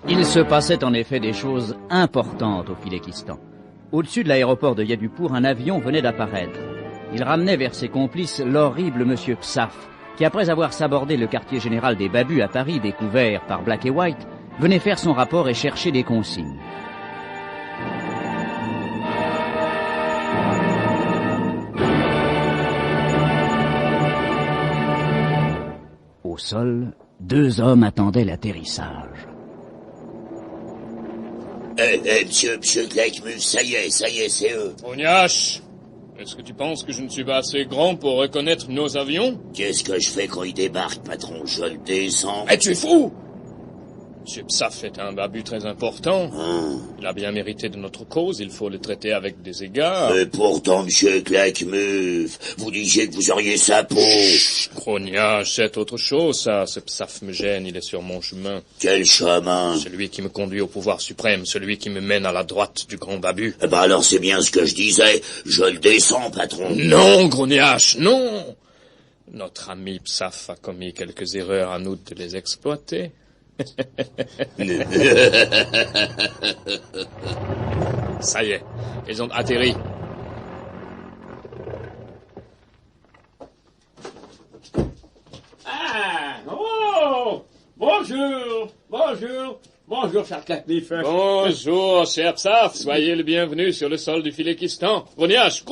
Il se passait en effet des choses importantes au Philékistan. Au-dessus de l'aéroport de Yadupur, un avion venait d'apparaître. Il ramenait vers ses complices l'horrible monsieur Psaf, qui après avoir sabordé le quartier général des Babus à Paris, découvert par Black et White, venait faire son rapport et chercher des consignes. Au sol, 2 hommes attendaient l'atterrissage. Monsieur Claquemuse, ça y est, c'est eux. Ognache, est-ce que tu penses que je ne suis pas assez grand pour reconnaître nos avions? Qu'est-ce que je fais quand ils débarquent, patron? Je le descends. Mais tu es fou! Monsieur Psaf est un babu très important. Il a bien mérité de notre cause, il faut le traiter avec des égards. Mais pourtant, monsieur Claquemuse, vous disiez que vous auriez sa peau. Chut, Grognage, c'est autre chose, ça. Ce Psaf me gêne, il est sur mon chemin. Quel chemin? Celui qui me conduit au pouvoir suprême, celui qui me mène à la droite du grand babu. Eh ben alors c'est bien ce que je disais. Je le descends, patron. Non, Grognage, non! Notre ami Psaf a commis quelques erreurs, à nous de les exploiter. Ça y est, ils ont atterri. Ah, oh, bonjour, cher Claquemuse. Bonjour, cher Psaf, soyez le bienvenu sur le sol du Philékistan. Grognage,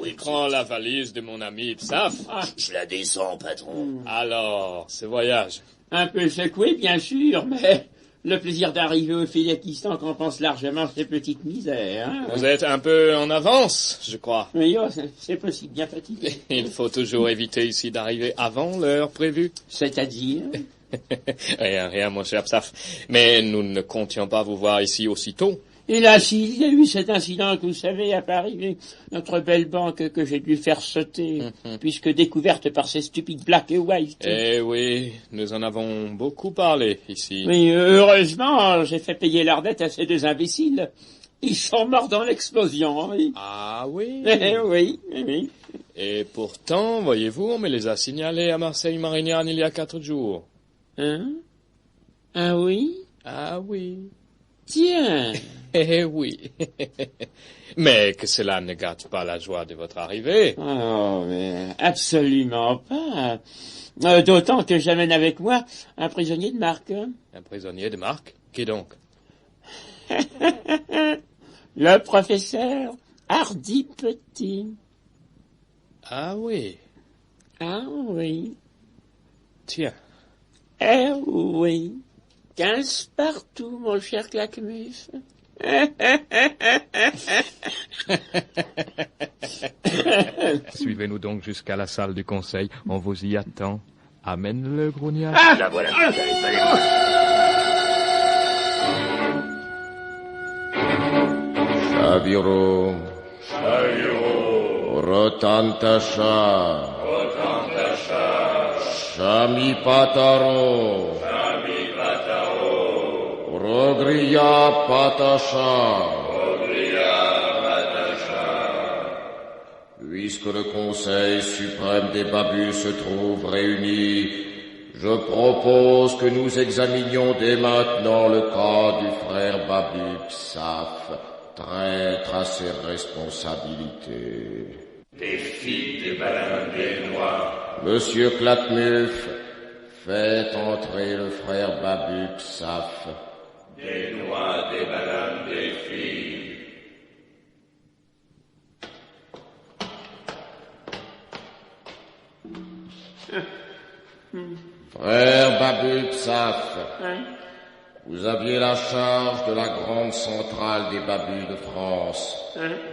Oui, prends la valise de mon ami Psaf. Je la descends, patron. Alors, ce voyage. Un peu secoué, bien sûr, mais le plaisir d'arriver au Philékistan compense largement ces petites misères. Hein. Vous êtes un peu en avance, je crois. Oui, oh, c'est possible, bien fatigué. Il faut toujours éviter ici d'arriver avant l'heure prévue. C'est-à-dire? Rien, mon cher Psaf. Mais nous ne comptions pas vous voir ici aussitôt. Et là, s'il y a eu cet incident que vous savez à Paris, notre belle banque que j'ai dû faire sauter, puisque découverte par ces stupides Black et White. Eh oui, nous en avons beaucoup parlé ici. Oui, heureusement, j'ai fait payer leur dette à ces 2 imbéciles. Ils sont morts dans l'explosion, oui. Ah oui? Oui. Et pourtant, voyez-vous, on me les a signalés à Marseille-Marignane il y a 4 jours. Hein? Ah oui? Ah oui. Tiens. Eh oui. Mais que cela ne gâte pas la joie de votre arrivée. Oh, mais absolument pas. D'autant que j'amène avec moi un prisonnier de marque. Un prisonnier de marque? Qui donc? Le professeur Hardy Petit. Ah oui. Ah oui. Tiens. Eh oui. 15 partout, mon cher Claquemuse. Suivez-nous donc jusqu'à la salle du conseil. On vous y attend. Amène-le, Grognage. La voilà. Allez. Shaviro. Rotantasha. Shami Pataro. Rogriya Patasha. Puisque le Conseil suprême des Babus se trouve réuni, je propose que nous examinions dès maintenant le cas du frère Babu Psaf, traître à ses responsabilités. Des filles des balins des noirs. Monsieur Claquemuse, faites entrer le frère Babu Psaf. Des noix, des bananes, des filles. Frère Babu Psaf, vous aviez la charge de la grande centrale des Babus de France.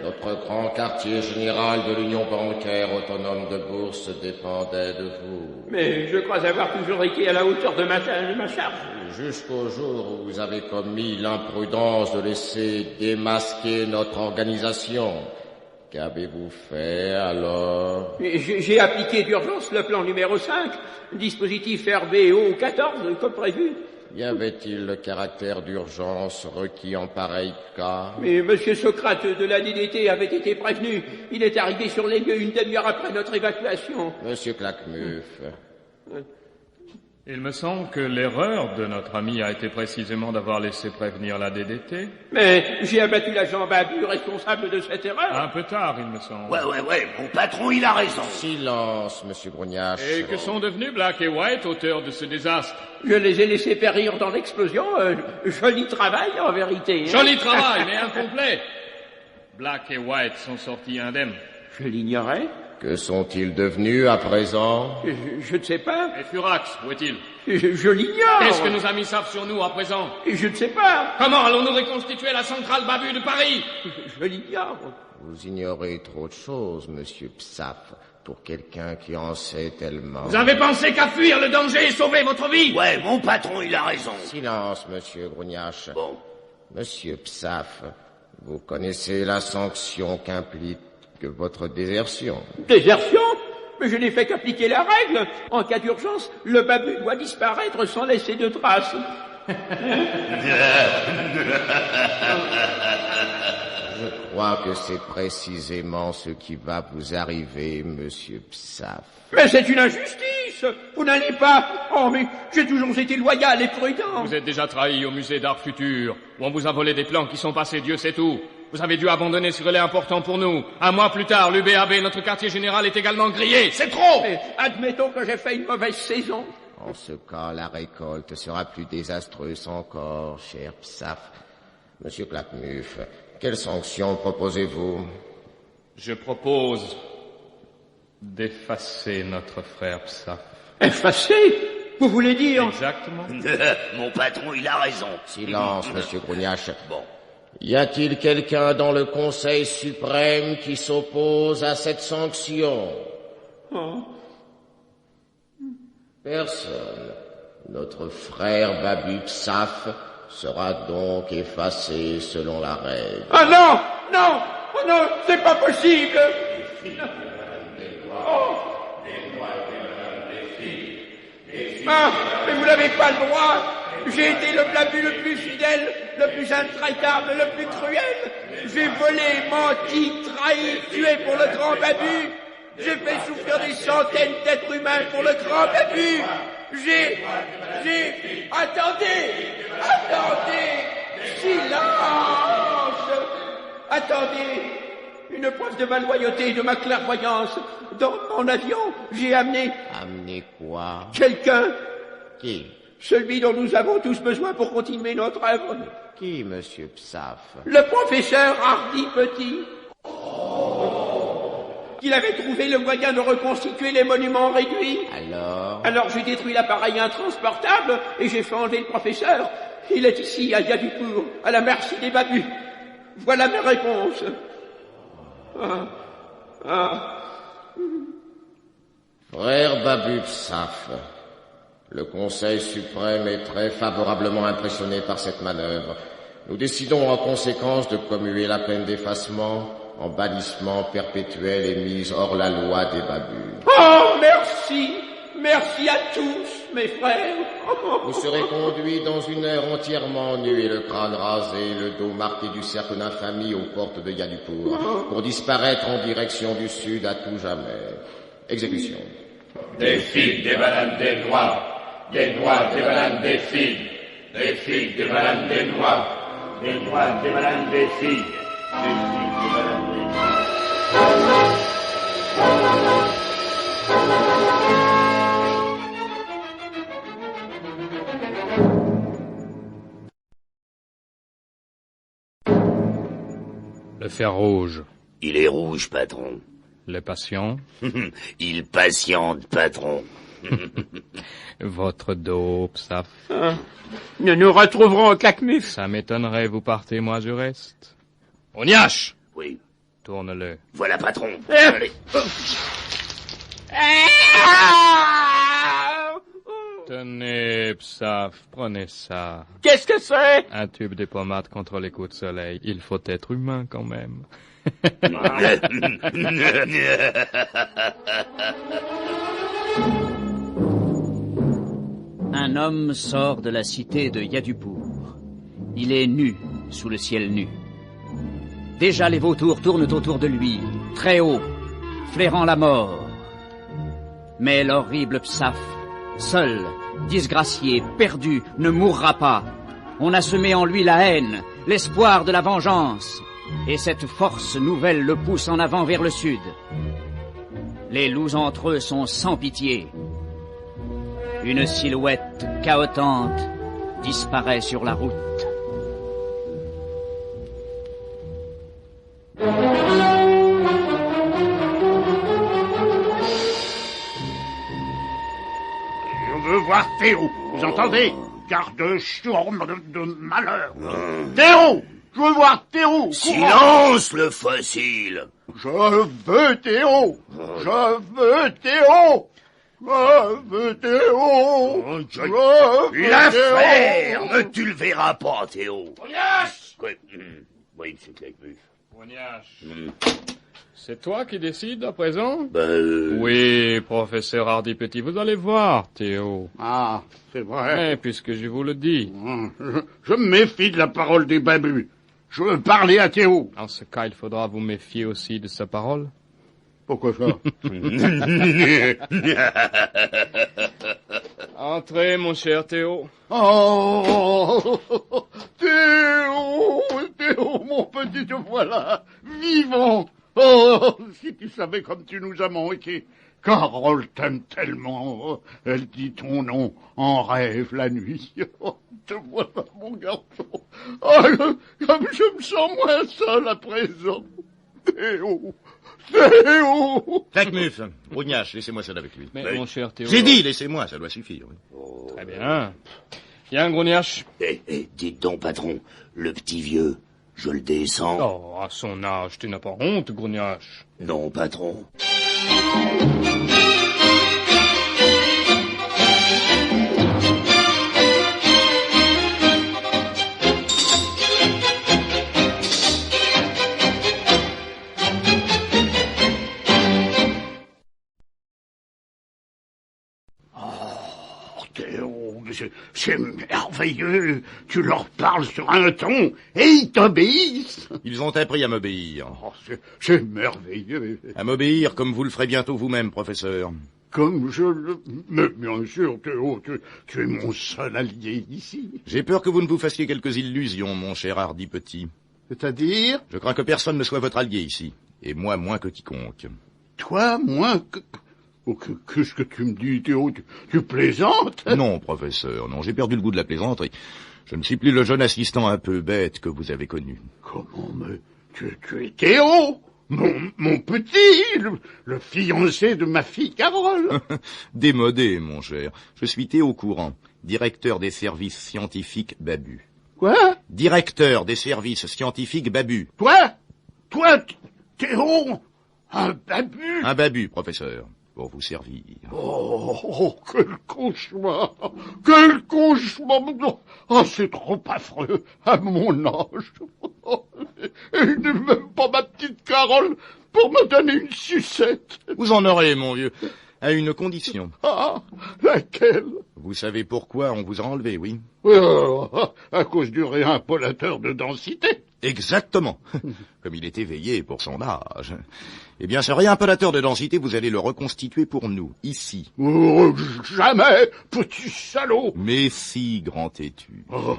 Notre grand quartier général de l'Union bancaire autonome de Bourse dépendait de vous. Mais je crois avoir toujours été à la hauteur de ma charge. Jusqu'au jour où vous avez commis l'imprudence de laisser démasquer notre organisation. Qu'avez-vous fait alors? J'ai appliqué d'urgence le plan numéro 5, dispositif RBO 14, comme prévu. Y avait-il le caractère d'urgence requis en pareil cas? Mais Monsieur Socrate de la DDT avait été prévenu. Il est arrivé sur les lieux 1 demi-heure après notre évacuation. Monsieur Claquemuse, Il me semble que l'erreur de notre ami a été précisément d'avoir laissé prévenir la DDT. Mais j'ai abattu l'agent Babu, responsable de cette erreur. Un peu tard, il me semble. Ouais, mon patron, il a raison. Silence, monsieur Grognache. Et que sont devenus Black et White, auteurs de ce désastre? Je les ai laissés périr dans l'explosion. Joli travail, en vérité. Hein. Joli travail, mais incomplet. Black et White sont sortis indemnes. Je l'ignorais. Que sont-ils devenus à présent? Je ne sais pas. Et Furax, où est-il? Je l'ignore. Qu'est-ce que nos amis savent sur nous à présent? Je ne sais pas. Comment allons-nous reconstituer la centrale Babu de Paris? Je l'ignore. Vous ignorez trop de choses, monsieur Psaf, pour quelqu'un qui en sait tellement. Vous avez pensé qu'à fuir le danger et sauver votre vie? Ouais, mon patron, il a raison. Silence, monsieur Grognache. Bon. Monsieur Psaf, vous connaissez la sanction qu'implique votre désertion. Désertion? Mais je n'ai fait qu'appliquer la règle. En cas d'urgence, le Babu doit disparaître sans laisser de traces. Je crois que c'est précisément ce qui va vous arriver, monsieur Psaf. Mais c'est une injustice. Vous n'allez pas... Oh, mais j'ai toujours été loyal et prudent. Vous êtes déjà trahi au musée d'art futur, où on vous a volé des plans qui sont passés, Dieu sait où. Vous avez dû abandonner ce relais important pour nous. Un mois plus tard, l'UBAB, notre quartier général, est également grillé. C'est trop! Mais admettons que j'ai fait une mauvaise saison. En ce cas, la récolte sera plus désastreuse encore, cher Psaf. Monsieur Claquemuf, quelle sanction proposez-vous? Je propose d'effacer notre frère Psaf. Effacer? Vous voulez dire? Exactement. Mon patron, il a raison. Silence, monsieur Grognache. Bon. Y a-t-il quelqu'un dans le Conseil suprême qui s'oppose à cette sanction? Personne. Notre frère Babu Psaf sera donc effacé selon la règle. Ah non! Non! Oh non! C'est pas possible! Oh. Ah! Mais vous n'avez pas le droit! J'ai été le Babu le plus fidèle, le plus intraitable, le plus cruel. J'ai volé, menti, trahi, tué pour le grand Babu. J'ai fait souffrir des centaines d'êtres humains pour le grand Babu. Attendez! Silence! Attendez! Une preuve de ma loyauté et de ma clairvoyance. Dans mon avion, j'ai amené... Amenez quoi? quelqu'un. Qui? Celui dont nous avons tous besoin pour continuer notre œuvre. Qui, monsieur Psaf? Le professeur Hardy Petit. Il avait trouvé le moyen de reconstituer les monuments réduits. Alors j'ai détruit l'appareil intransportable et j'ai fait enlever le professeur. Il est ici, à Yadupour, à la merci des Babus. Voilà mes réponses. Frère Babu Psaf, le Conseil suprême est très favorablement impressionné par cette manœuvre. Nous décidons en conséquence de commuer la peine d'effacement en bannissement perpétuel et mise hors la loi des Babus. Oh, merci! Merci à tous, mes frères! Vous serez conduits dans une heure entièrement nus et le crâne rasé, le dos marqué du cercle d'infamie aux portes de Yadupour, pour disparaître en direction du sud à tout jamais. Exécution. Des figues, des bananes, des noix, des noix, des bananes, des figues, des figues, des bananes, des noix, des noix, des bananes, des figues, des figues, des bananes, des Le fer rouge. Il est rouge, patron. Les passions. Il patiente, patron. Votre dos, Psaf. Nous nous retrouverons au Claquemuf. Ça m'étonnerait, vous partez, moi je reste. Ognache! Oui. Tourne-le. Voilà, patron. Allez. Tenez, Psaf, prenez ça. Qu'est-ce que c'est? Un tube de pommade contre les coups de soleil. Il faut être humain quand même. Un homme sort de la cité de Yadupour. Il est nu, sous le ciel nu. Déjà les vautours tournent autour de lui, très haut, flairant la mort. Mais l'horrible Psaf Seul, disgracié, perdu, ne mourra pas. On a semé en lui la haine, l'espoir de la vengeance. Et cette force nouvelle le pousse en avant vers le sud. Les loups entre eux sont sans pitié. Une silhouette cahotante disparaît sur la route. Je veux voir Théo, vous entendez? Garde chorme de malheur. Théo! Je veux voir Théo! Silence, le fossile! Je veux Théo! Je veux Théo! Je veux Théo! La ferme! Tu le verras pas, Théo! Pognache! Oui, monsieur Claquemuse. Pognache. C'est toi qui décides à présent? Oui, professeur Hardy Petit, vous allez voir, Théo. Ah, c'est vrai. Eh, puisque je vous le dis. Je me méfie de la parole des babus. Je veux parler à Théo. En ce cas, il faudra vous méfier aussi de sa parole. Pourquoi ça? Entrez, mon cher Théo. Oh, Théo, Théo, mon petit, te voilà, vivant. Oh, si tu savais comme tu nous as manqué. Carole t'aime tellement. Elle dit ton nom en rêve la nuit. Oh, te voilà, mon garçon. Oh, comme je me sens moins seul à présent. Théo, Théo. Claquemuse, Brugnache, laissez-moi seul avec lui. Mais, mon cher Théo... J'ai dit, laissez-moi, ça doit suffire. Oui. Très bien. Bien, Grognache. Dites donc, patron, le petit vieux, je le descends? Oh, à son âge, tu n'as pas honte, Grognache. Non, patron. C'est merveilleux. Tu leur parles sur un ton et ils t'obéissent. Ils ont appris à m'obéir. Oh, c'est merveilleux. À m'obéir comme vous le ferez bientôt vous-même, professeur. Comme je le... Mais bien sûr, Théo, tu es mon seul allié ici. J'ai peur que vous ne vous fassiez quelques illusions, mon cher Hardy Petit. C'est-à-dire? Je crains que personne ne soit votre allié ici. Et moi, moins que quiconque. Toi, moins que... Oh, qu'est-ce que tu me dis, Théo? Tu plaisantes? Non, professeur, non, j'ai perdu le goût de la plaisanterie. Je ne suis plus le jeune assistant un peu bête que vous avez connu. Comment, mais tu es Théo? Mon petit, le fiancé de ma fille Carole. Démodé, mon cher. Je suis Théo Courant, directeur des services scientifiques Babu. Quoi? Directeur des services scientifiques Babu. Toi, Théo, un Babu? Un Babu, professeur. Pour vous servir. Oh, quel cauchemar! Quel cauchemar! Oh, c'est trop affreux, à mon âge. Et il n'est même pas ma petite Carole pour me donner une sucette. Vous en aurez, mon vieux, à une condition. Ah, laquelle? Vous savez pourquoi on vous a enlevé, oui? À cause du réimpolateur de densité. Exactement. Comme il est éveillé pour son âge. Eh bien, ce réimpolateur de densité, vous allez le reconstituer pour nous, ici. Oh, jamais, petit salaud. Mais si, grand têtu. Oh,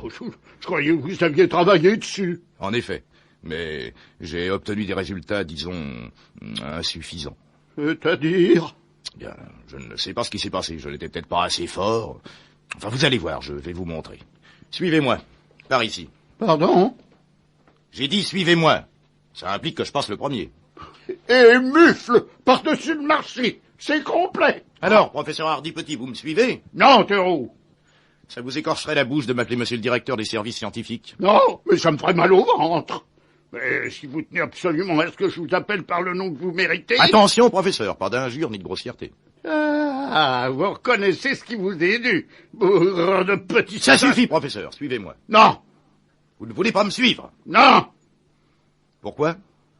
je croyais que vous aviez travaillé dessus. En effet. Mais j'ai obtenu des résultats, disons, insuffisants. C'est-à-dire? Bien, je ne sais pas ce qui s'est passé. Je n'étais peut-être pas assez fort. Enfin, vous allez voir, je vais vous montrer. Suivez-moi. Par ici. Pardon? J'ai dit suivez-moi. Ça implique que je passe le premier. Et mufle par-dessus le marché. C'est complet. Alors, professeur Hardy Petit, vous me suivez? Non, Théo. Ça vous écorcherait la bouche de m'appeler monsieur le directeur des services scientifiques? Non, mais ça me ferait mal au ventre. Mais si vous tenez absolument à ce que je vous appelle par le nom que vous méritez... Attention, professeur, pas d'injure ni de grossièreté. Ah, vous reconnaissez ce qui vous est dû, bourre de petit... Ça suffit, professeur, suivez-moi. Non. Vous ne voulez pas me suivre? Non. Pourquoi?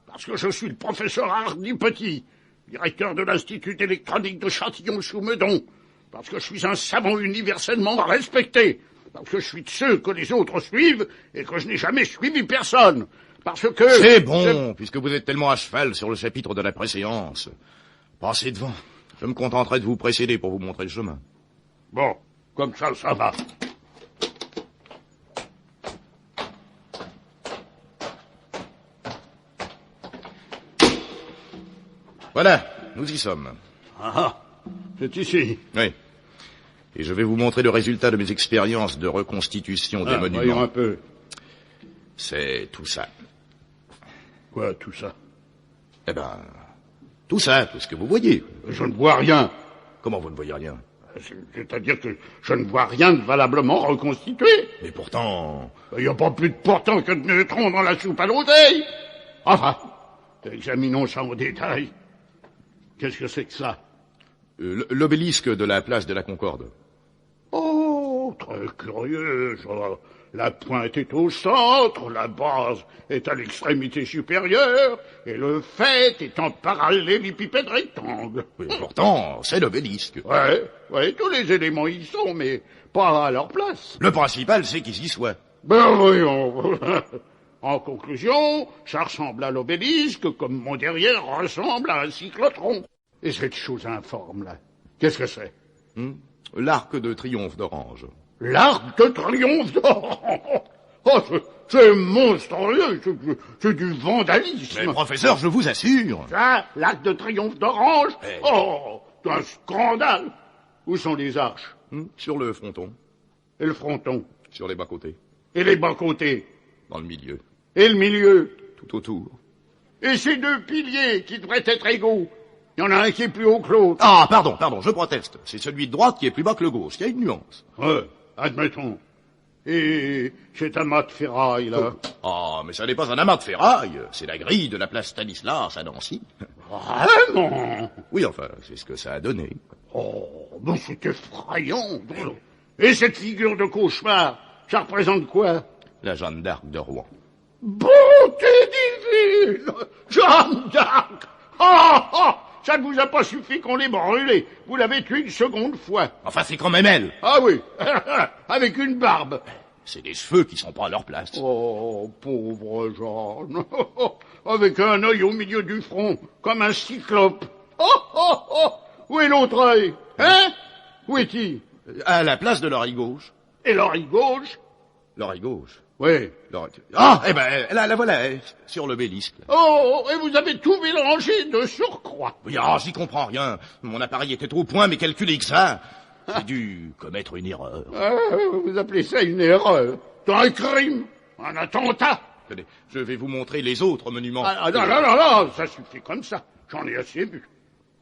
Parce que je suis le professeur Hardy Petit, directeur de l'Institut électronique de Châtillon-sous-Meudon. Parce que je suis un savant universellement respecté. Parce que je suis de ceux que les autres suivent et que je n'ai jamais suivi personne. Parce que... C'est bon, puisque vous êtes tellement à cheval sur le chapitre de la préséance. Passez devant. Je me contenterai de vous précéder pour vous montrer le chemin. Bon, comme ça va. Voilà, nous y sommes. Ah, c'est ici. Oui. Et je vais vous montrer le résultat de mes expériences de reconstitution des monuments. Voyons un peu. C'est tout ça. Quoi, tout ça? Eh ben, tout ça, tout ce que vous voyez. Je ne vois rien. Comment vous ne voyez rien? C'est-à-dire que je ne vois rien de valablement reconstitué. Mais pourtant... Il n'y a pas plus de portant que de neutrons dans la soupe à l'oseille. Enfin, examinons ça en détail. Qu'est-ce que c'est que ça? L'obélisque de la place de la Concorde. Oh, très curieux, ça. La pointe est au centre, la base est à l'extrémité supérieure, et le faîte est en parallélépipède rectangle. Oui, pourtant, c'est l'obélisque. Ouais, tous les éléments y sont, mais pas à leur place. Le principal, c'est qu'ils y soient. Ben voyons. En conclusion, ça ressemble à l'obélisque, comme mon derrière ressemble à un cyclotron. Et cette chose informe, là, qu'est-ce que c'est? L'arc de triomphe d'Orange. L'arc de triomphe d'Orange. Oh, c'est monstrueux, c'est du vandalisme. Mais professeur, je vous assure. Ça, l'arc de triomphe d'Orange? Oh, c'est un scandale. Où sont les arches? Sur le fronton. Et le fronton? Sur les bas-côtés. Et les bas-côtés? Dans le milieu. Et le milieu? Tout autour. Et ces deux piliers qui devraient être égaux? Il y en a un qui est plus haut que l'autre. Ah, pardon, je proteste. C'est celui de droite qui est plus bas que le gauche. Il y a une nuance. Admettons. Et cet amas de ferraille, là? Ah, mais ça n'est pas un amas de ferraille. C'est la grille de la place Stanislas à Nancy. Vraiment? Oui, enfin, c'est ce que ça a donné. Oh, mais c'est effrayant. Et cette figure de cauchemar, ça représente quoi? La Jeanne d'Arc de Rouen. Bonté divine! Jeanne d'Arc! Ça ne vous a pas suffi qu'on l'ait brûlée. Vous l'avez tuée une seconde fois. Enfin, c'est quand même elle. Ah oui, avec une barbe. C'est des cheveux qui sont pas à leur place. Oh, pauvre Jeanne. Avec un œil au milieu du front, comme un cyclope. Où est l'autre œil? Hein? Où est-il? À la place de l'oreille gauche. Et l'oreille gauche? L'oreille gauche. Oui. Ah, eh ben, la voilà, sur l'obélisque. Oh, et vous avez tout mélangé de surcroît. Oui, j'y comprends rien. Mon appareil était trop au point, mais calculé que ça. J'ai dû commettre une erreur. Vous appelez ça une erreur? C'est un crime, un attentat. Tenez, je vais vous montrer les autres monuments. Non, ça suffit comme ça. J'en ai assez vu.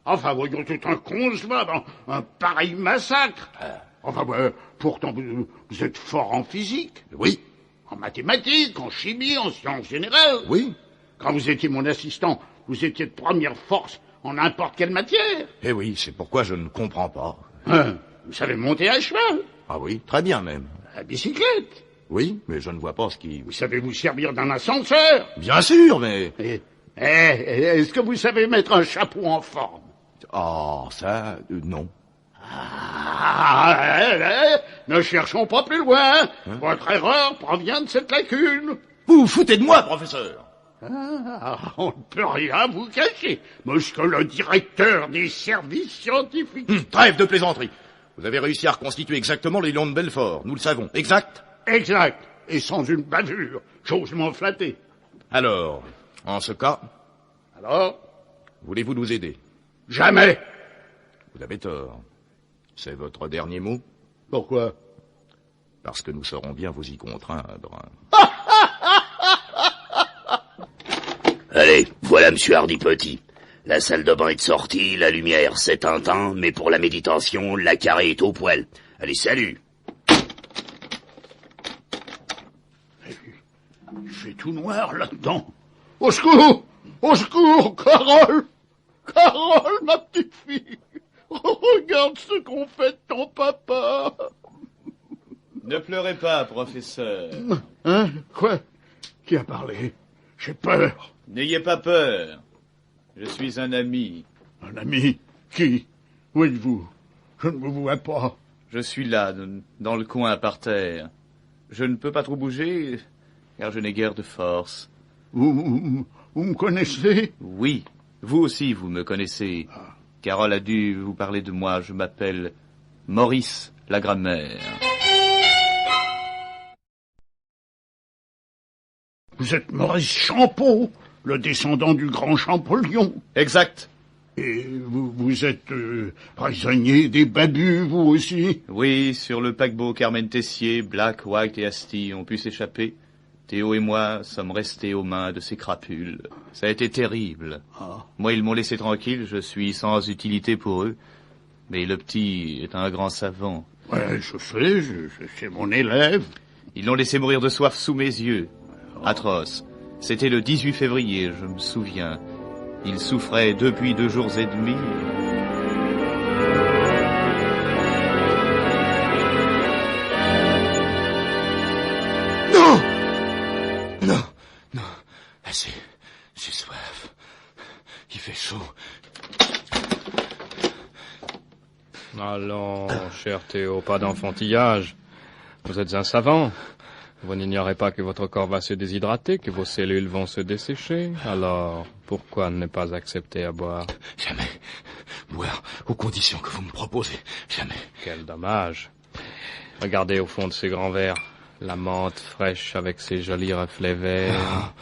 Enfin, voyons, tout un concevable, un pareil massacre. Enfin, pourtant, vous êtes fort en physique. Oui. En mathématiques, en chimie, en sciences générales. Oui. Quand vous étiez mon assistant, vous étiez de première force en n'importe quelle matière. Eh oui, c'est pourquoi je ne comprends pas. Vous savez monter à cheval? Ah oui, très bien même. À bicyclette? Oui, mais je ne vois pas ce qui... Vous savez vous servir d'un ascenseur? Bien sûr, mais... Est-ce que vous savez mettre un chapeau en forme? Ah, ça, non. Ne cherchons pas plus loin. Votre erreur provient de cette lacune. Vous vous foutez de moi, professeur. On ne peut rien vous cacher, monsieur le directeur des services scientifiques. Trêve de plaisanterie. Vous avez réussi à reconstituer exactement les lions de Belfort, nous le savons. Exact? Exact. Et sans une bavure. J'ose m'en flatter. Alors, en ce cas... Alors? Voulez-vous nous aider? Jamais. Vous avez tort. C'est votre dernier mot? Pourquoi? Parce que nous saurons bien vous y contraindre. Allez, voilà monsieur Hardy Petit. La salle de bain est sortie, la lumière s'est éteinte, mais pour la méditation, la carré est au poil. Allez, salut. Il fait tout noir là-dedans. Au secours! Au secours, Carole! Carole, ma petite fille! Regarde ce qu'on fait de ton papa! Ne pleurez pas, professeur. Hein? Quoi? Qui a parlé? J'ai peur. N'ayez pas peur. Je suis un ami. Un ami? Qui? Où êtes-vous? Je ne vous vois pas. Je suis là, dans le coin, par terre. Je ne peux pas trop bouger, car je n'ai guère de force. Vous me connaissez? Oui, vous aussi, vous me connaissez. Carole a dû vous parler de moi. Je m'appelle Maurice, la grammaire. Vous êtes Maurice Champeau, le descendant du grand Champollion. Exact. Et vous êtes prisonnier des Babus, vous aussi? Oui, sur le paquebot Carmen Tessier, Black, White et Asti ont pu s'échapper. Théo et moi sommes restés aux mains de ces crapules. Ça a été terrible. Moi, ils m'ont laissé tranquille, je suis sans utilité pour eux. Mais le petit est un grand savant. Ouais, je sais, c'est mon élève. Ils l'ont laissé mourir de soif sous mes yeux. Atroce. C'était le 18 février, je me souviens. Il souffrait depuis 2 jours et demi. Non! Non, non, assez. J'ai soif. Il fait chaud. Allons, cher Théo, pas d'enfantillage. Vous êtes un savant. Vous n'ignorez pas que votre corps va se déshydrater, que vos cellules vont se dessécher. Alors, pourquoi ne pas accepter à boire? Jamais. Boire aux conditions que vous me proposez. Jamais. Quel dommage. Regardez au fond de ces grands verres. La menthe fraîche avec ses jolis reflets verts.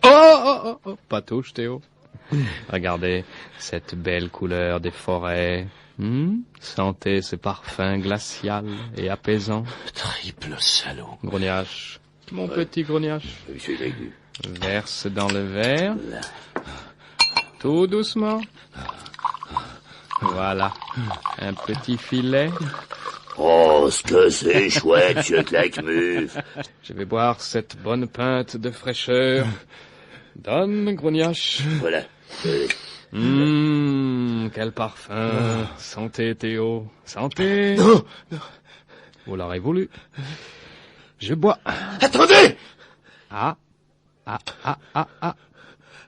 Oh, pas touche, Théo. Regardez cette belle couleur des forêts. Sentez ce parfum glacial et apaisant. Triple salaud. Grognache, mon petit Grognache. Verse dans le verre. Tout doucement. Voilà. Un petit filet. Oh, ce que c'est chouette, monsieur Claquemuf. Je vais boire cette bonne pinte de fraîcheur. Donne, Grognache. Voilà. Quel parfum. Santé, Théo. Santé. Non, non. Vous l'aurez voulu. Je bois. Attendez! Ah.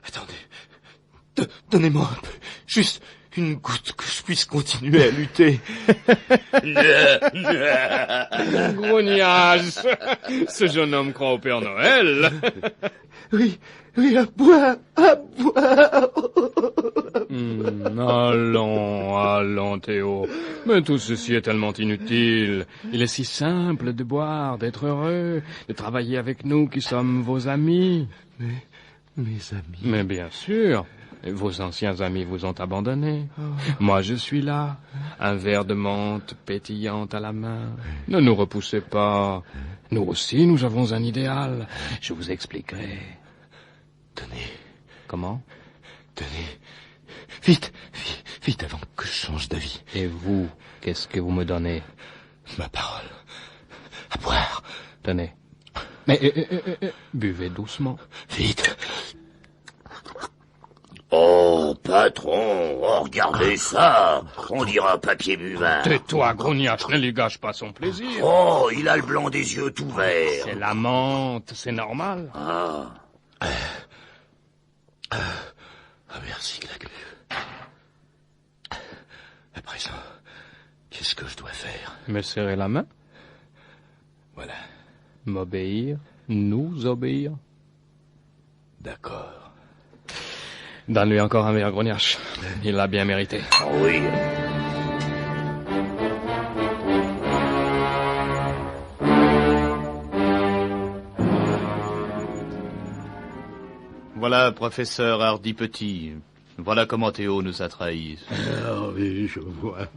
Attendez. Donnez-moi un peu. Juste une goutte que je puisse continuer à lutter. Grognache. Ce jeune homme croit au Père Noël. Oui, à boire. Allons, Théo. Mais tout ceci est tellement inutile. Il est si simple de boire, d'être heureux, de travailler avec nous qui sommes vos amis. Mais mes amis... Mais bien sûr. Vos anciens amis vous ont abandonné. Moi, je suis là, un verre de menthe pétillante à la main. Ne nous repoussez pas. Nous aussi, nous avons un idéal. Je vous expliquerai. Tenez. Comment? Tenez. Vite avant que je change d'avis. Et vous, qu'est-ce que vous me donnez? Ma parole. À boire. Tenez. Mais buvez doucement. Vite. Oh, patron, regardez ça. On dirait un papier buvard. Tais-toi, Grognache, ne lui gâche pas son plaisir. Oh, il a le blanc des yeux tout vert. C'est la menthe, c'est normal. Merci, Claquemuf. À présent, qu'est-ce que je dois faire? Me serrer la main. Voilà. M'obéir, nous obéir. D'accord. Donne-lui encore un verre, Grognache. Il l'a bien mérité. Oui. Voilà, professeur Hardy Petit. Voilà comment Théo nous a trahis. Ah oui, je vois.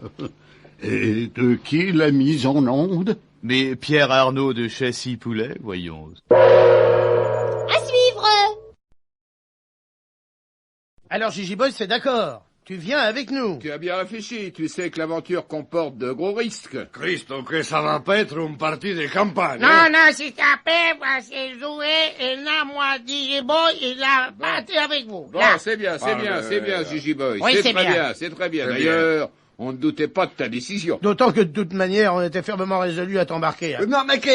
Et de qui la mise en onde? Mais Pierre Arnaud de Chessy-Poulet, voyons. À suivre! Alors, Gigi Boy, c'est d'accord. Tu viens avec nous. Tu as bien réfléchi. Tu sais que l'aventure comporte de gros risques. Cristo, que ça va pas être une partie de campagne. Non, s'il te plaît, c'est joué. Et là, moi, Gigi Boy, il a battu avec vous. Bon, c'est bien, Gigi Boy. Oui, c'est très bien. D'ailleurs, on ne doutait pas de ta décision. D'autant que, de toute manière, on était fermement résolus à t'embarquer. Hein. Non, mais que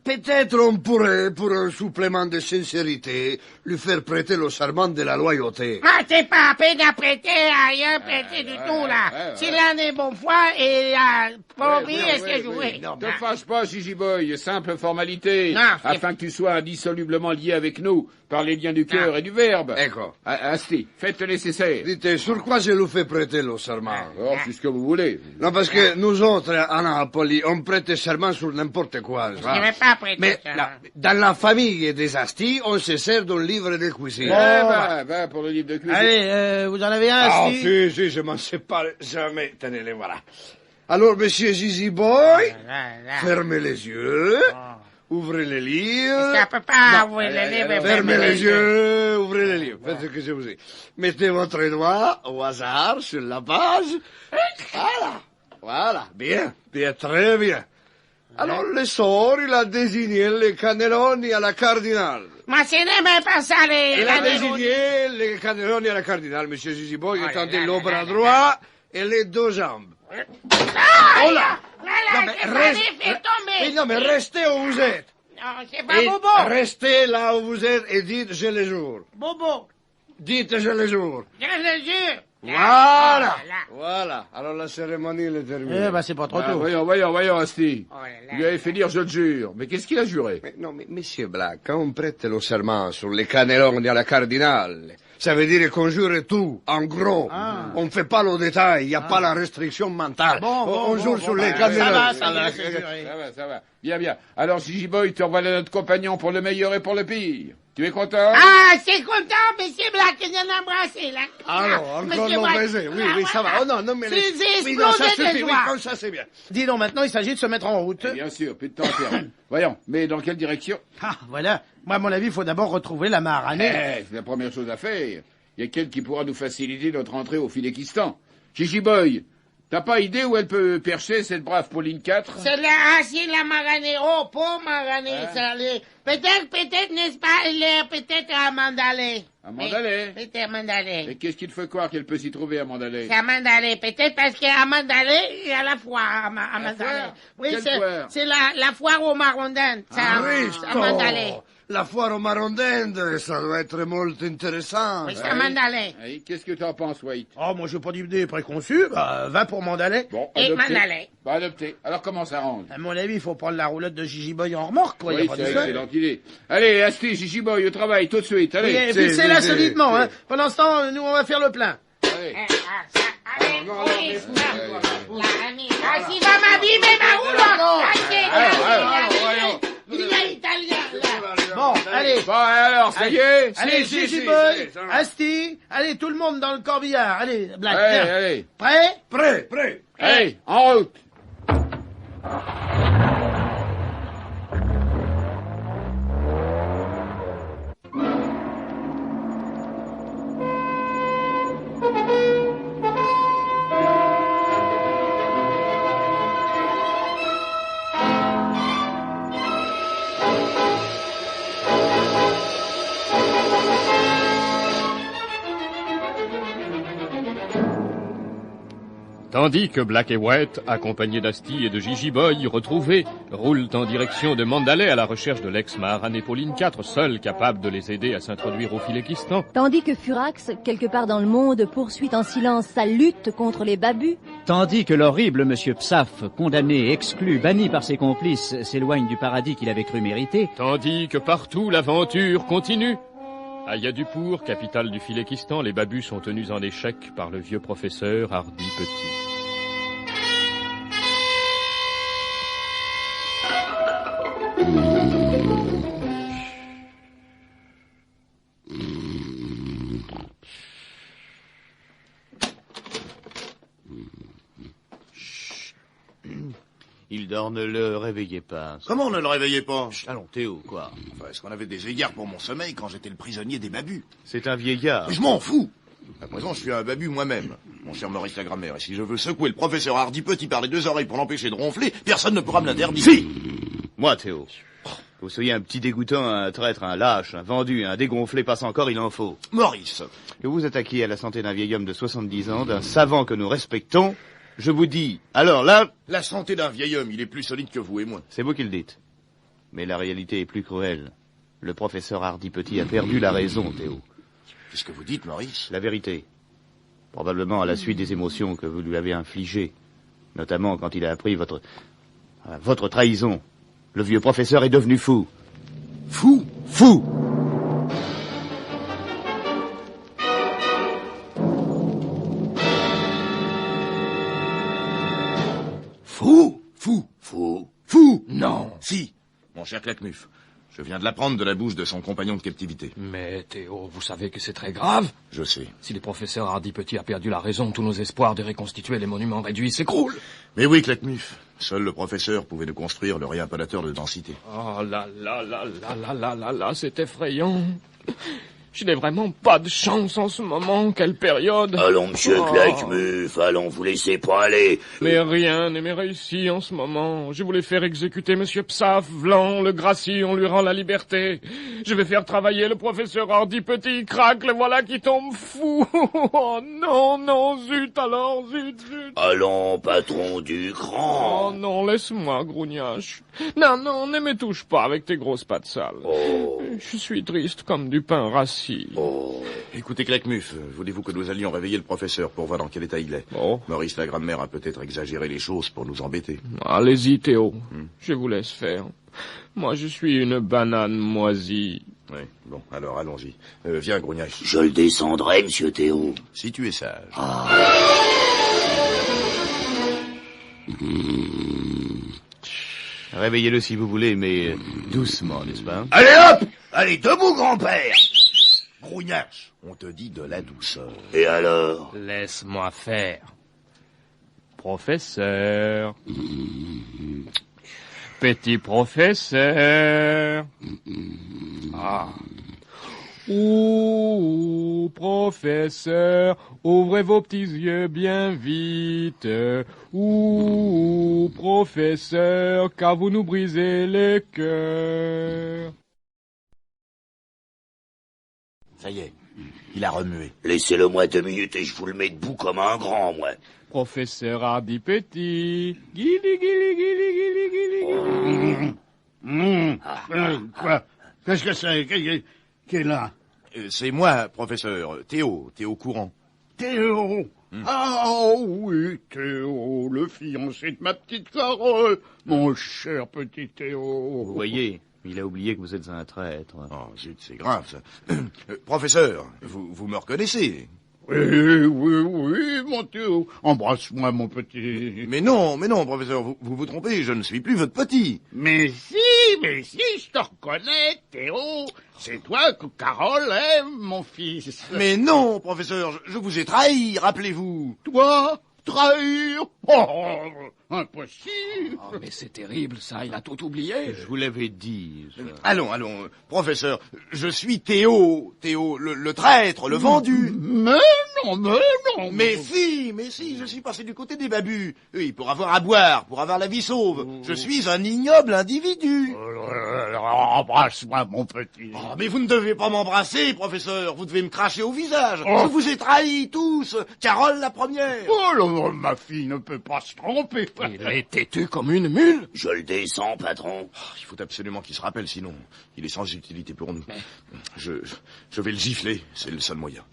peut-être on pourrait, pour un supplément de sincérité, lui faire prêter le serment de la loyauté. Ah, t'es pas à peine à prêter, à rien prêter du tout, là. C'est l'un des bonnes fois, et là, Pas oublier ce que jouer. Ne fâche pas, Gigi Boy, simple formalité, Non, afin que tu sois indissolublement lié avec nous par les liens du cœur et du verbe. Ecco. Asti, faites le nécessaire. Dites, sur quoi je vous fais prêter le serment? Alors, c'est ce que vous voulez. Non, parce que nous autres, à Napoli, on prête serment sur n'importe quoi. Je ne vais pas prêter Mais serment. dans la famille des Asti, on se sert d'un livre de cuisine. Va pour le livre de cuisine. Allez, vous en avez un, Ah, Asti? si, je m'en sépare jamais. Tenez-les, voilà. Alors, monsieur Gigi Boy, fermez les yeux, ouvrez les livres. Ça peut pas ouvrir les livres. Fermez les yeux, ouvrez les livres. Faites ce que je vous dis. Mettez votre doigt au hasard sur la page. Voilà, bien, très bien. Alors, le sort, il a désigné les cannelloni à la cardinale. Ma ce n'est même pas ça, Il a désigné les cannelloni à la cardinale, monsieur Gigi Boy, étendez le bras droit et les deux jambes. Oh là! Non, mais restez où vous êtes. Non, c'est pas Et Bobo. restez là où vous êtes et dites je les jure. Bobo. Dites je les jure. Je le jure. Voilà. Voilà. Alors la cérémonie est terminée. Eh ben, c'est pas trop tôt. Voyons, Asti. Vous lui avez fait dire je te jure. Mais qu'est-ce qu'il a juré? Mais monsieur Black, quand on prête le serment sur les cannelloni à la cardinale, ça veut dire qu'on jure tout, en gros. On ne fait pas le détail, il n'y a pas la restriction mentale. On jure sur les cannelloni. Ça va. Bien. Alors, Gigi Boy, te revoilà notre compagnon pour le meilleur et pour le pire. Tu es content? Ah, c'est content, monsieur Black, il vient d'embrasser, là. Alors, encore Monsieur le Black. baiser. Oui, ça va. Oh non, mais... C'est Oui, non, ça explosé de suffit, oui, joie. comme ça, c'est bien. Dis donc, maintenant, il s'agit de se mettre en route. Bien sûr, plus de temps à perdre. Voyons, mais dans quelle direction? Ah, voilà. Moi, à mon avis, il faut d'abord retrouver la Maharanée. C'est la première chose à faire. Il y a quelqu'un qui pourra nous faciliter notre entrée au Philékistan. Gigi Boy, t'as pas idée où elle peut percher, cette brave Pauline IV? C'est la Maranée. Oh, pauvre Maranée, ça l'est. Peut-être, n'est-ce pas, elle est peut-être à Mandalay. À Mandalay? Peut-être à Mandalay. Et qu'est-ce qu'il te fait croire qu'elle peut s'y trouver à Mandalay? C'est à Mandalay, peut-être parce qu'à Mandalay, il y a la foire à Mandalay. foire? Oui, Quelle foire? c'est la foire aux marondins. C'est à Mandalay. La foire au Marondende, ça doit être molto intéressant. Oui, c'est à Mandalay. Qu'est-ce que tu en penses, White? Oh, moi, j'ai pas d'idée préconçue. Bah, va pour Mandalay. Bon, Et adopté. Mandalay. Adopté. Alors, comment ça s'arrange? À mon avis, il faut prendre la roulotte de Gigi Boy en remorque, quoi. Oui, Y a pas de c'est seul. excellente idée. Allez, Asti, Gigi Boy, au travail, tout de suite. Allez. Oui, et fixez-la solidement, hein. Pendant ce temps, nous, on va faire le plein. Allez. Allez, oui, ah, si va m'abîmer ma roulotte. Il y a italien, là. Bon, allez. Bon, alors, ça y est? Allez, Si, Gigi si, Boy, ça va. Asti, allez, tout le monde dans le corbillard. Allez, Black, Allez, viens. allez. Prêt? Prêt. Allez, en route. Tandis que Black et White, accompagnés d'Asti et de Gigi Boy, retrouvés, roulent en direction de Mandalay à la recherche de l'ex-Maharanée Pauline IV, seule capable de les aider à s'introduire au Philékistan. Tandis que Furax, quelque part dans le monde, poursuit en silence sa lutte contre les babus. Tandis que l'horrible monsieur Psaf, condamné, exclu, banni par ses complices, s'éloigne du paradis qu'il avait cru mériter. Tandis que partout l'aventure continue. À Yadupur, capitale du Philékistan, les babus sont tenus en échec par le vieux professeur Hardy Petit. Il dort, ne le réveillez pas. Comment ne le réveillez pas? Allons, Théo, quoi. Enfin, est-ce qu'on avait des égards pour mon sommeil quand j'étais le prisonnier des babus? C'est un vieillard. Mais je m'en fous. À présent, je suis un babu moi-même, mon cher Maurice la grammaire. Et si je veux secouer le professeur Hardy Petit par les deux oreilles pour l'empêcher de ronfler, personne ne pourra me l'interdire. Si! Moi, Théo. Que vous soyez un petit dégoûtant, un traître, un lâche, un vendu, un dégonflé, passe encore, il en faut. Maurice. Que vous attaquiez à la santé d'un vieil homme de 70 ans, d'un savant que nous respectons, je vous dis, alors là... La santé d'un vieil homme, il est plus solide que vous et moi. C'est vous qui le dites. Mais la réalité est plus cruelle. Le professeur Hardy Petit a perdu la raison, Théo. Qu'est-ce que vous dites, Maurice? La vérité. Probablement à la suite des émotions que vous lui avez infligées. Notamment quand il a appris votre trahison. Le vieux professeur est devenu fou. Fou? Fou! Fou? Fou? Fou? Fou? Non. Si, mon cher Claquemuf. Je viens de l'apprendre de la bouche de son compagnon de captivité. Mais Théo, vous savez que c'est très grave. Je sais. Si le professeur Hardy Petit a perdu la raison, tous nos espoirs de reconstituer les monuments réduits s'écroulent. Mais oui, Claquemuf. Seul le professeur pouvait nous construire le réapparateur de densité. Oh là là là là là là là là, c'est effrayant. Je n'ai vraiment pas de chance en ce moment, quelle période. Allons, monsieur Claquemuf, allons, vous laissez pas aller. Mais rien ne m'est réussi en ce moment. Je voulais faire exécuter monsieur Psaf, Vlan, le Gracie, on lui rend la liberté. Je vais faire travailler le professeur Hardy Petit, craque, le voilà qui tombe fou. Oh non, non, zut alors, zut, zut. Allons, patron du cran. Oh non, laisse-moi, Grougnache. Non, non, ne me touche pas avec tes grosses pattes sales. Oh. Je suis triste comme du pain rassis. Oh. Écoutez, Claquemuf, voulez-vous que nous allions réveiller le professeur pour voir dans quel état il est? Oh. Maurice la grammaire a peut-être exagéré les choses pour nous embêter. Allez-y, Théo. Je vous laisse faire. Moi, je suis une banane moisie. Oui, bon, alors allons-y. Viens, Grognache. Je le descendrai, monsieur Théo. Si tu es sage. Ah. Réveillez-le si vous voulez, mais doucement, n'est-ce pas? Allez hop! Allez, debout, grand-père! Grognache, on te dit de la douceur. Et alors? Laisse-moi faire. Professeur. Petit professeur. Ah. Ouh, professeur, ouvrez vos petits yeux bien vite. Ouh, professeur, car vous nous brisez les cœurs. Ça y est, il a remué. Laissez-le moi 2 minutes et je vous le mets debout comme un grand, moi. Professeur Hardy Petit. Guili, guili, guili, guili, guili, guili. Quoi? Qu'est-ce que c'est? Qui est là? C'est moi, professeur. Théo Courant. Théo. Ah oui, Théo, le fiancé de ma petite Carole. Mon cher petit Théo. Vous voyez, il a oublié que vous êtes un traître. Oh, zut, c'est grave, ça. Professeur, vous me reconnaissez? Oui, mon Théo. Embrasse-moi, mon petit. Mais non, professeur, vous vous trompez, je ne suis plus votre petit. Mais si, je te reconnais, Théo. C'est toi que Carole aime, mon fils. Mais non, professeur, je vous ai trahi, rappelez-vous. Toi? Trahir? Oh, impossible. Oh, mais c'est terrible, ça, il a tout oublié. Je vous l'avais dit. Ça. Allons, professeur, je suis Théo, le traître, le vendu. Mais non. Mais si, je suis passé du côté des babus. Oui, pour avoir à boire, pour avoir la vie sauve. Je suis un ignoble individu. Embrasse-moi, mon petit. Oh, mais vous ne devez pas m'embrasser, professeur. Vous devez me cracher au visage. Je vous ai trahis tous. Carole la première. Oh, ma fille ne peut pas se tromper. Il est têtu comme une mule. Je le descends, patron. Il faut absolument qu'il se rappelle, sinon il est sans utilité pour nous. Je vais le gifler, c'est le seul moyen.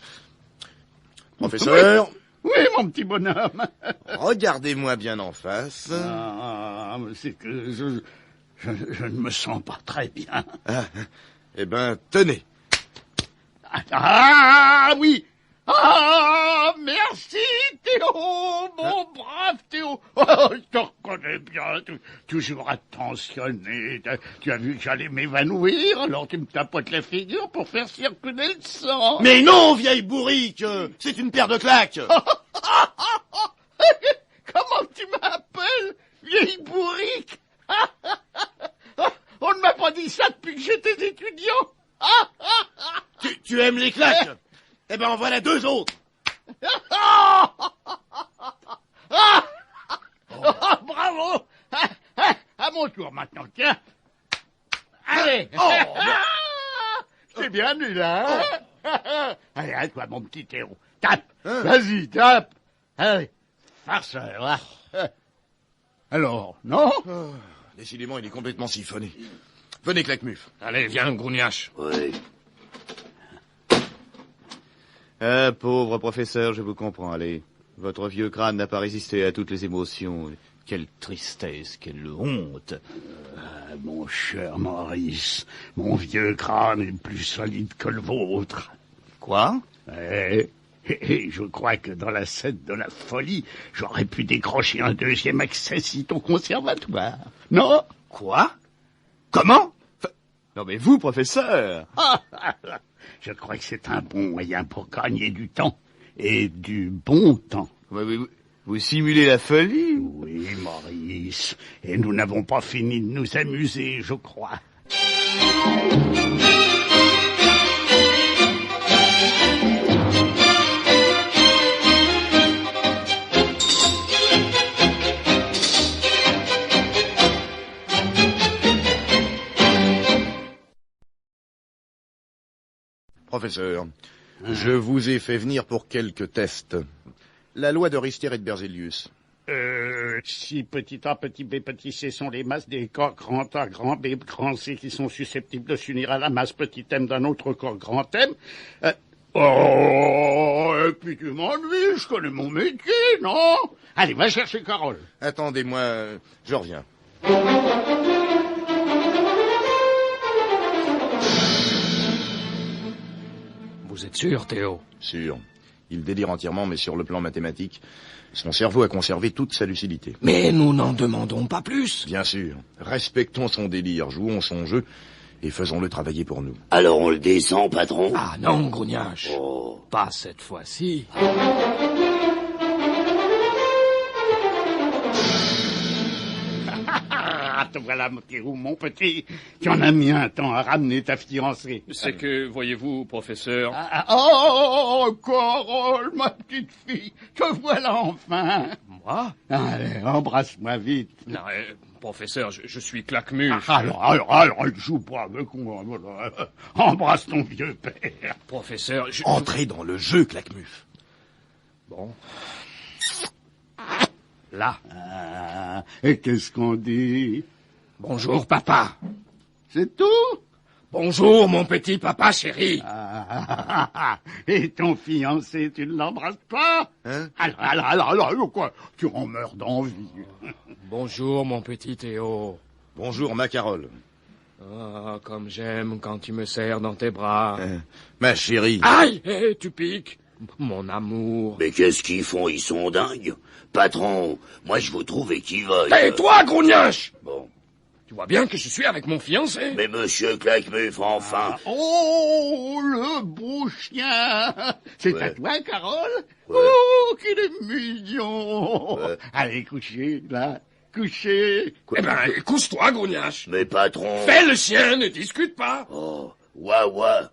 Professeur. Oui, mon petit bonhomme. Regardez-moi bien en face. Ah, c'est que je ne me sens pas très bien. Ah, eh ben, tenez. Ah, oui. Ah, merci, Théo, mon brave Théo. Oh, je te reconnais bien, toujours attentionné. Tu as vu que j'allais m'évanouir, alors tu me tapotes la figure pour faire circuler le sang. Mais non, vieille bourrique, c'est une paire de claques. Comment tu m'appelles, vieille bourrique? On ne m'a pas dit ça depuis que j'étais étudiant. Tu aimes les claques? Eh ben, en voilà 2 autres. Bravo. À mon tour maintenant, tiens. Allez. C'est bien nul, hein? Allez, à toi, mon petit Théo. Tape. Vas-y, tape. Allez, farceur. Alors, non? Décidément, il est complètement siphonné. Venez, Claquemuf. Allez, viens, Grougnache. Oui. Ah, pauvre professeur, je vous comprends. Allez, Votre vieux crâne n'a pas résisté à toutes les émotions. Quelle tristesse, quelle honte. Mon cher Maurice, mon vieux crâne est plus solide que le vôtre. Quoi? Et je crois que dans la scène de la folie, j'aurais pu décrocher un deuxième accessit au conservatoire. Non? Quoi? Comment? Non mais vous, professeur! Je crois que c'est un bon moyen pour gagner du temps. Et du bon temps. Vous simulez la folie? Oui, Maurice. Et nous n'avons pas fini de nous amuser, je crois. Professeur, je vous ai fait venir pour quelques tests. La loi de Richter et de Berzelius. Si petit A, petit B, petit C sont les masses des corps grand A, grand B, grand C qui sont susceptibles de s'unir à la masse petit m d'un autre corps grand M. Et puis tu m'ennuies, je connais mon métier, non? Allez, va chercher Carole. Attendez-moi, je reviens. Vous êtes sûr, Théo? Sûr. Il délire entièrement, mais sur le plan mathématique, son cerveau a conservé toute sa lucidité. Mais nous n'en demandons pas plus. Bien sûr. Respectons son délire, jouons son jeu, et faisons-le travailler pour nous. Alors on le descend, patron? Ah non, Grognache. Oh. Pas cette fois-ci. Te voilà, Théo, mon petit. Tu en as mis un temps à ramener ta fiancée. C'est que, voyez-vous, professeur... Oh, Carole, ma petite fille, te voilà enfin. Moi? Allez, embrasse-moi vite. Non, professeur, je suis claquemuche. Alors, ne joue pas avec moi. Embrasse ton vieux père. Professeur, Entrez dans le jeu, claquemuche. Bon... Là. Et qu'est-ce qu'on dit? Bonjour, papa. C'est tout? Bonjour, mon petit papa chéri. Et ton fiancé, tu ne l'embrasses pas? Hein? Alors, quoi? Tu en meurs d'envie. Bonjour, mon petit Théo. Bonjour, ma Carole. Ah, comme j'aime quand tu me serres dans tes bras. Ma chérie. Aïe, tu piques. Mon amour. Mais qu'est-ce qu'ils font? Ils sont dingues. Patron, moi je vous trouve équivoque. Tais-toi, Grognache! Bon. Tu vois bien que je suis avec mon fiancé. Mais monsieur Claquemuf, enfin. Oh, le beau chien. C'est à toi, Carole? Ouais. Oh, qu'il est mignon. Ouais. Allez, couchez, là. Couchez. Eh ben, couche-toi, Grognache. Mais patron... Fais le chien, ne discute pas. Oh, ouah.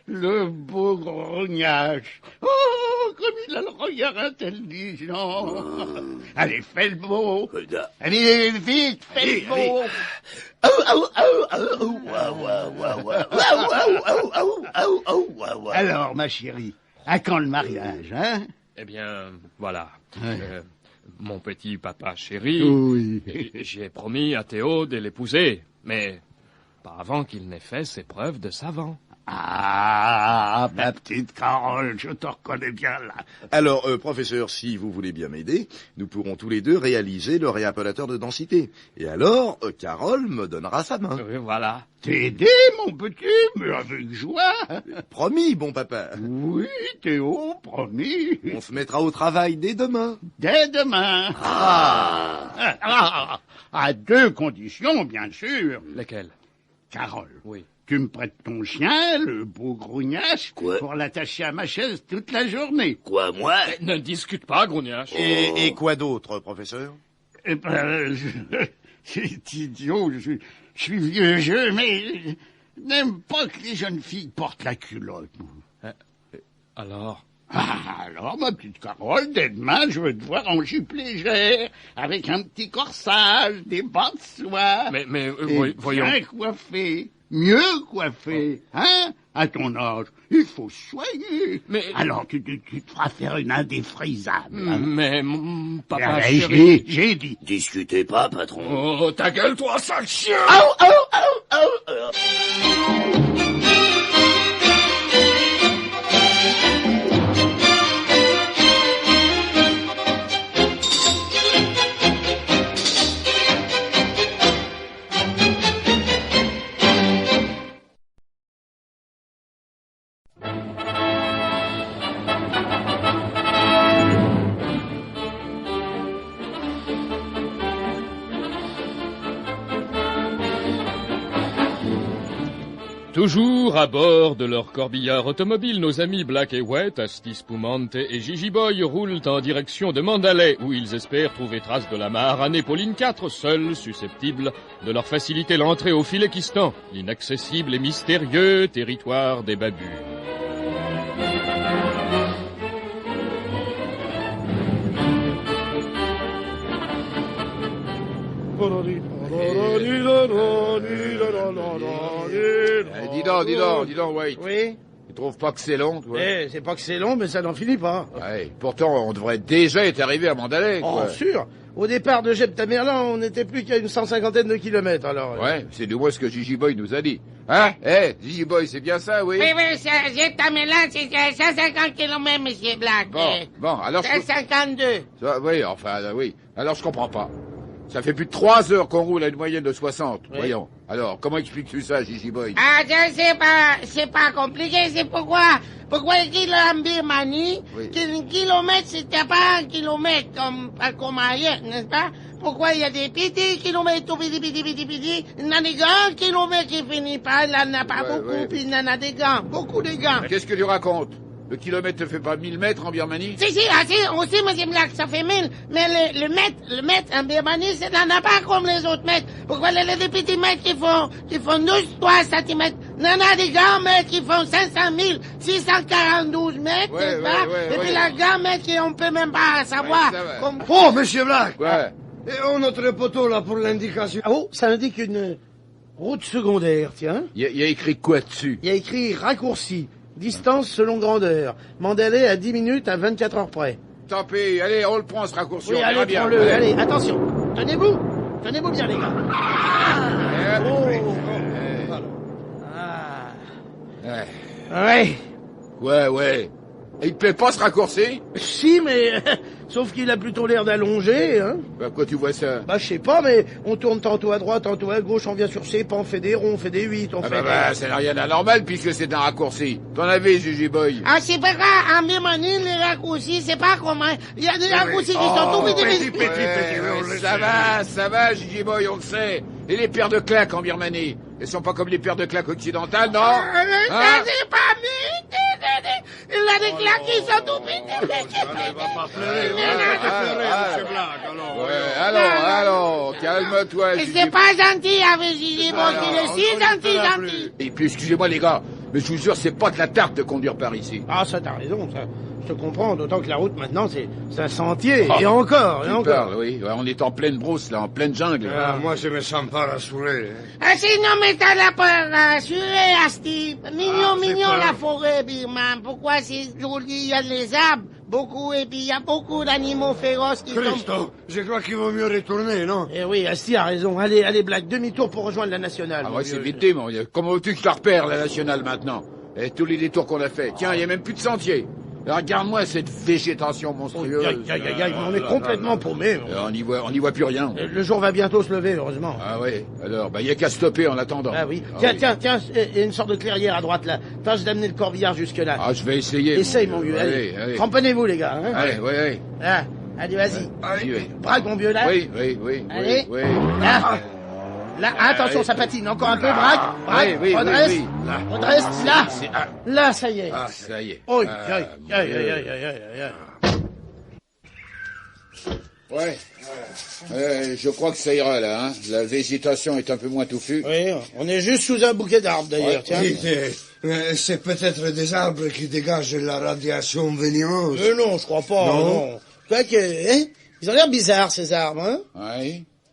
Le beau Grognache. Oh, comme il a le regard intelligent. Allez, fais le beau. Allez, vite, fais le beau. Alors, ma chérie, à quand le mariage, hein? Eh bien, voilà. Mon petit papa chéri, oui. J'ai promis à Théo de l'épouser, mais... pas avant qu'il n'ait fait ses preuves de savant. Ah, ma petite Carole, je te reconnais bien là. Alors, professeur, si vous voulez bien m'aider, nous pourrons tous les deux réaliser le réappelateur de densité. Et alors, Carole me donnera sa main. Oui, voilà. T'aider, mon petit, mais avec joie. Promis, bon papa. Oui, Théo, promis. On se mettra au travail dès demain. Dès demain. À deux conditions, bien sûr. Lesquelles? Carole. Oui. Tu me prêtes ton chien, le beau Grognache, pour l'attacher à ma chaise toute la journée. Quoi, moi? Ne discute pas, Grognache. Et quoi d'autre, professeur? Eh ben, c'est idiot, je suis vieux jeu, mais je n'aime pas que les jeunes filles portent la culotte. Alors? Alors, ma petite Carole, dès demain, je veux te voir en jupe légère, avec un petit corsage, des bas de soie. Mais voyons. Bien coiffé, mieux coiffé, hein? À ton âge, il faut soigner. Mais... alors, tu te feras faire une indéfrisable. Mais, papa chéri... J'ai dit. Discutez pas, patron. Oh, ta gueule, toi, sale chien! Toujours à bord de leur corbillard automobile, nos amis Black et White, Asti Spumante et Gigi Boy roulent en direction de Mandalay, où ils espèrent trouver trace de la Maharanée Pauline IV, seule susceptible de leur faciliter l'entrée au Philékistan, l'inaccessible et mystérieux territoire des Babus. Dis donc, White. Oui. Tu trouves pas que c'est long, toi? C'est pas que c'est long, mais ça n'en finit pas. Ouais, pourtant, on devrait déjà être arrivé à Mandalay, quoi. Oh, sûr. Au départ de Jeb Tamerlan, on n'était plus qu'à une 150aine de kilomètres, alors. Ouais, c'est du moins ce que Gigi Boy nous a dit. Hein? Gigi Boy, c'est bien ça, oui? Oui, Jeb Tamerlan, c'est 150 km, monsieur Black. Bon, alors... 152. Oui, enfin, oui. Alors, je comprends pas. Ça fait plus de 3 heures qu'on roule à une moyenne de 60. Oui. Voyons. Alors, comment expliques-tu ça, Gigi Boy? Ah, c'est pas compliqué, c'est pourquoi il a en Birmanie, qu'un kilomètre, c'était pas un kilomètre comme ailleurs, n'est-ce pas? Pourquoi il y a des petits kilomètres, tout petits, il y en a des grands kilomètres qui finissent pas, il n'y en a pas beaucoup, puis il y en a des grands, beaucoup de grands. Qu'est-ce que tu racontes? Le kilomètre ne fait pas 1000 mètres en Birmanie? Si, aussi, monsieur Black, ça fait 1000. Mais le mètre en Birmanie, ça n'en a pas comme les autres mètres. Pourquoi les petits mètres qui font 12-3 centimètres? Il y en a des grands mètres qui font 500 642 mètres, n'est-ce pas? Et puis la grand mètre qu'on peut même pas savoir. Oh, monsieur Black! Ouais. Et on notre poteau, là, pour l'indication. Oh, ça indique une route secondaire, tiens. Il y a écrit quoi dessus? Il y a écrit raccourci. Distance selon grandeur. Mandalay à 10 minutes à 24 heures près. Tant pis, allez, on le prend ce raccourci. Oui, on allez, bien. prends-le, allez, attention. Tenez-vous bien, les gars. Ouais. Et il te plaît pas ce raccourci? Si, mais... sauf qu'il a plutôt l'air d'allonger, hein. Bah, quoi tu vois ça? Bah, je sais pas, mais on tourne tantôt à droite, tantôt à gauche, on vient sur ses pans, on fait des ronds, on fait des 8, on fait... ça n'a rien d'anormal puisque c'est un raccourci. T'en avais, Gigi Boy? Ah, c'est pas grave, en Birmanie, les raccourcis, c'est pas comme... Il y a des raccourcis qui sont tout petits. Ça va, Gigi Boy, on le sait. Et les paires de claques en Birmanie? Elles sont pas comme les paires de claques occidentales, non? Ça, c'est pas mythe. Il a des claques qui sont tout petits. Alors, calme-toi, Gigi. C'est pas gentil avec Gigi Boy, il est si gentil. Et puis, excusez-moi, les gars, mais je vous jure, c'est pas de la tarte de conduire par ici. Ah, ça, t'as raison, ça. Je te comprends, d'autant que la route, maintenant, c'est un sentier. Et encore. Oui, on est en pleine brousse, là, en pleine jungle. Moi, je me sens pas rassuré. Ah, sinon, mais t'as la peur rassurée, Asti. Mignon, la forêt, Birman. Pourquoi c'est joli, il y a les arbres, beaucoup, et puis il y a beaucoup d'animaux féroces qui Christo, je crois qu'il vaut mieux retourner, non? Eh oui, Asti a raison. Allez, Black, demi-tour pour rejoindre la nationale. Ah ouais, c'est vite dit, mon. Comment veux-tu que je la repère, la nationale, maintenant? Et tous les détours qu'on a fait. Tiens, il y a même plus de sentier. Regarde-moi cette végétation monstrueuse. On est complètement paumé. On n'y voit plus rien. Le jour va bientôt se lever, heureusement. Ah oui, alors, il y a qu'à stopper en attendant. Ah oui. Tiens, il y a une sorte de clairière à droite, là. Tâche d'amener le corbillard jusque-là. Ah, je vais essayer. Essaye, mon vieux, allez. Cramponnez-vous, les gars. Hein. Allez. Ah, allez, vas-y. Braque, mon vieux, là. Oui. Allez. Là, attention, ça patine. Encore un peu, braque. Redresse. Redresse, là. Là, ça y est. Ah, ça y est. Ouais. Je crois que ça ira, là, hein. La végétation est un peu moins touffue. Oui, on est juste sous un bouquet d'arbres, d'ailleurs, tiens. C'est peut-être des arbres qui dégagent la radiation vénéneuse. Non, je crois pas, non. Quoi que, hein? Ils ont l'air bizarres, ces arbres, hein?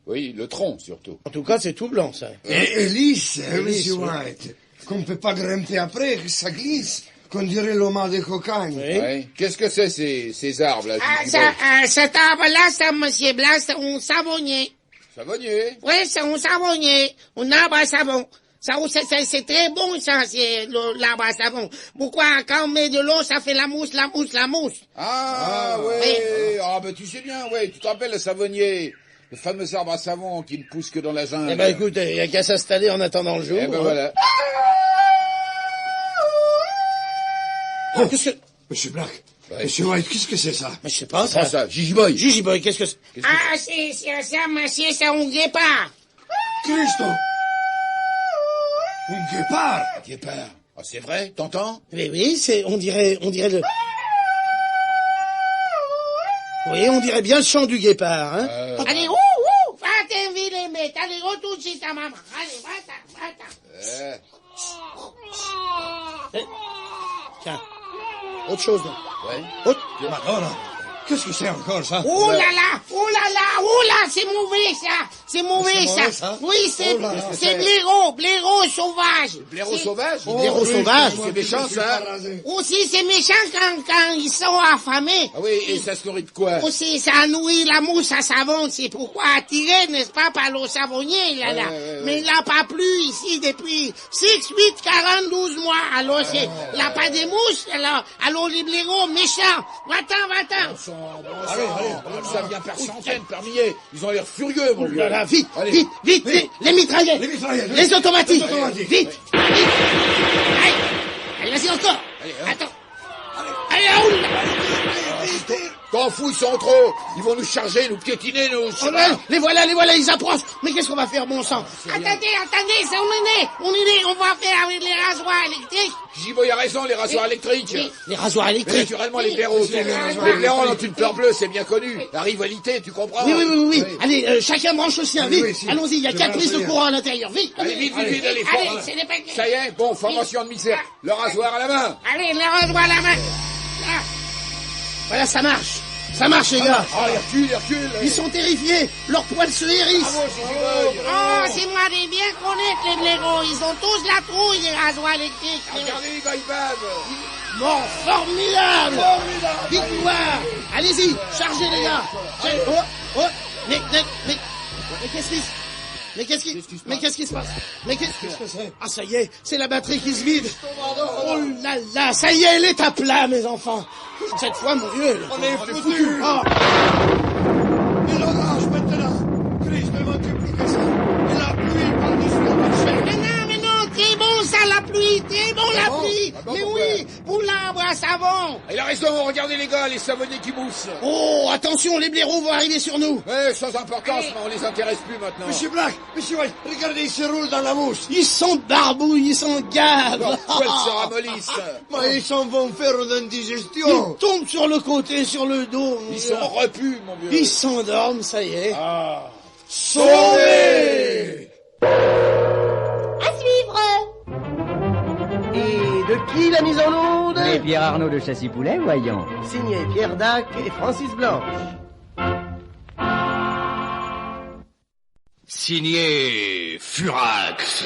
Oui, le tronc, surtout. En tout cas, c'est tout blanc, ça. Et lisse, Monsieur White. Qu'on peut pas grimper après, que ça glisse. Qu'on dirait le mât de cocagne. Oui. Qu'est-ce que c'est, ces arbres-là? Cet arbre-là, c'est, monsieur Blanc, c'est un savonnier. Savonnier? Oui, c'est un savonnier. Un arbre à savon. C'est très bon, ça, c'est l'arbre à savon. Pourquoi, quand on met de l'eau, ça fait la mousse. Ah, ouais. Ah, ben, tu sais bien, ouais. Tu te rappelles le savonnier? Le fameux arbre à savon qui ne pousse que dans la jungle. Eh ben, écoute, il n'y a qu'à s'installer en attendant le jour. Eh ben, voilà. Oh, qu'est-ce que... Monsieur Black, Monsieur White, qu'est-ce que c'est ça? Mais je sais pas, ça. Gigi Boy, qu'est-ce que c'est? Ah, c'est ça, monsieur, c'est un guépard. Christo! Un guépard. Un guépard. Ah, c'est vrai, t'entends? Mais oui, on dirait le... Oui, on dirait bien le chant du guépard, hein. Allez, va-t'en, les mecs. Allez, retourne chez ta maman. Allez, va-t'en. Tiens, autre chose, donc. Ouais. Autre... Madonna, qu'est-ce que c'est encore, ça? Oh là là, c'est mauvais, ça. C'est mauvais, ça. Oui, c'est blaireau sauvage. Blaireau sauvage? Blaireau sauvage. C'est méchant, ça. Aussi, c'est méchant quand ils sont affamés. Ah oui, et ça se nourrit de quoi? Aussi, ça nourrit la mousse à savon. C'est pourquoi attiré, n'est-ce pas, par le savonnier, là. Mais il n'a pas plu ici depuis 6, 8, 42 mois. Alors, il n'a pas de mousse. Alors, les blaireaux méchants. Va-t'en. Allez, ça vient par centaines, par milliers. Ils ont l'air furieux, mon vieux. Vite, allez. vite, les mitraillettes. Les automatiques. Vite. Allez, vas-y encore. Attends. Allez, T'en fous, ils sont trop. Ils vont nous charger, nous piétiner, nous... Oh là, les voilà, ils approchent. Mais qu'est-ce qu'on va faire, bon sang? Attendez, on est né. On va faire avec les rasoirs électriques. Gibo, il a raison, les rasoirs électriques. Les rasoirs électriques. Naturellement, les blaireaux. Les blaireaux ont une peur bleue, c'est bien connu. La rivalité, tu comprends? Oui. Allez, chacun branche le sien, vite. Allons-y, il y a 4 prises de courant à l'intérieur, vite. Allez, vite, allez, c'est des paquets. Ça y est, bon, formation de misère. Le rasoir à la main. Allez, le rasoir à la main. Là. Voilà, ça marche. Ça marche, les gars. Les reculent. Ils sont terrifiés. Leurs poils se hérissent. C'est moi de bien connaître les blaireaux. Ils ont tous la trouille des rasoirs électriques. Regardez les gars, ils bavent. Bon, formidable. Victoire. Allez-y, chargez, les gars. Mais qu'est-ce qui se passe? Mais qu'est-ce que c'est? Ah, ça y est, c'est la batterie qui se vide. Oh là là, ça y est, elle est à plat, mes enfants. Cette fois, mon vieux. On est foutu. Et l'orage maintenant. Crise ne manque plus que ça. Et la pluie par-dessus le marché. Mais non, très bon ça, la pluie. Très bon, la pluie. Mais oui, pour l'arbre à savon. Il a raison, regardez les gars, les savonniers qui moussent. Oh, attention, les blaireaux vont arriver sur nous. Ouais, sans importance, mais on les intéresse plus maintenant. Monsieur Black, Monsieur White, regardez, ils se roulent dans la mousse. Ils sont barbouilles, ils sont gaves. Leurs poils se ramollissent. Mais ils s'en vont faire une indigestion. Ils tombent sur le côté, sur le dos. Ils sont repus, mon vieux. Ils s'endorment, ça y est. Sauvés! À suivre. Et de qui la mise en onde? Et Pierre Arnaud de Châssy-Poulet, voyons. Signé Pierre Dac et Francis Blanche. Signé Furax.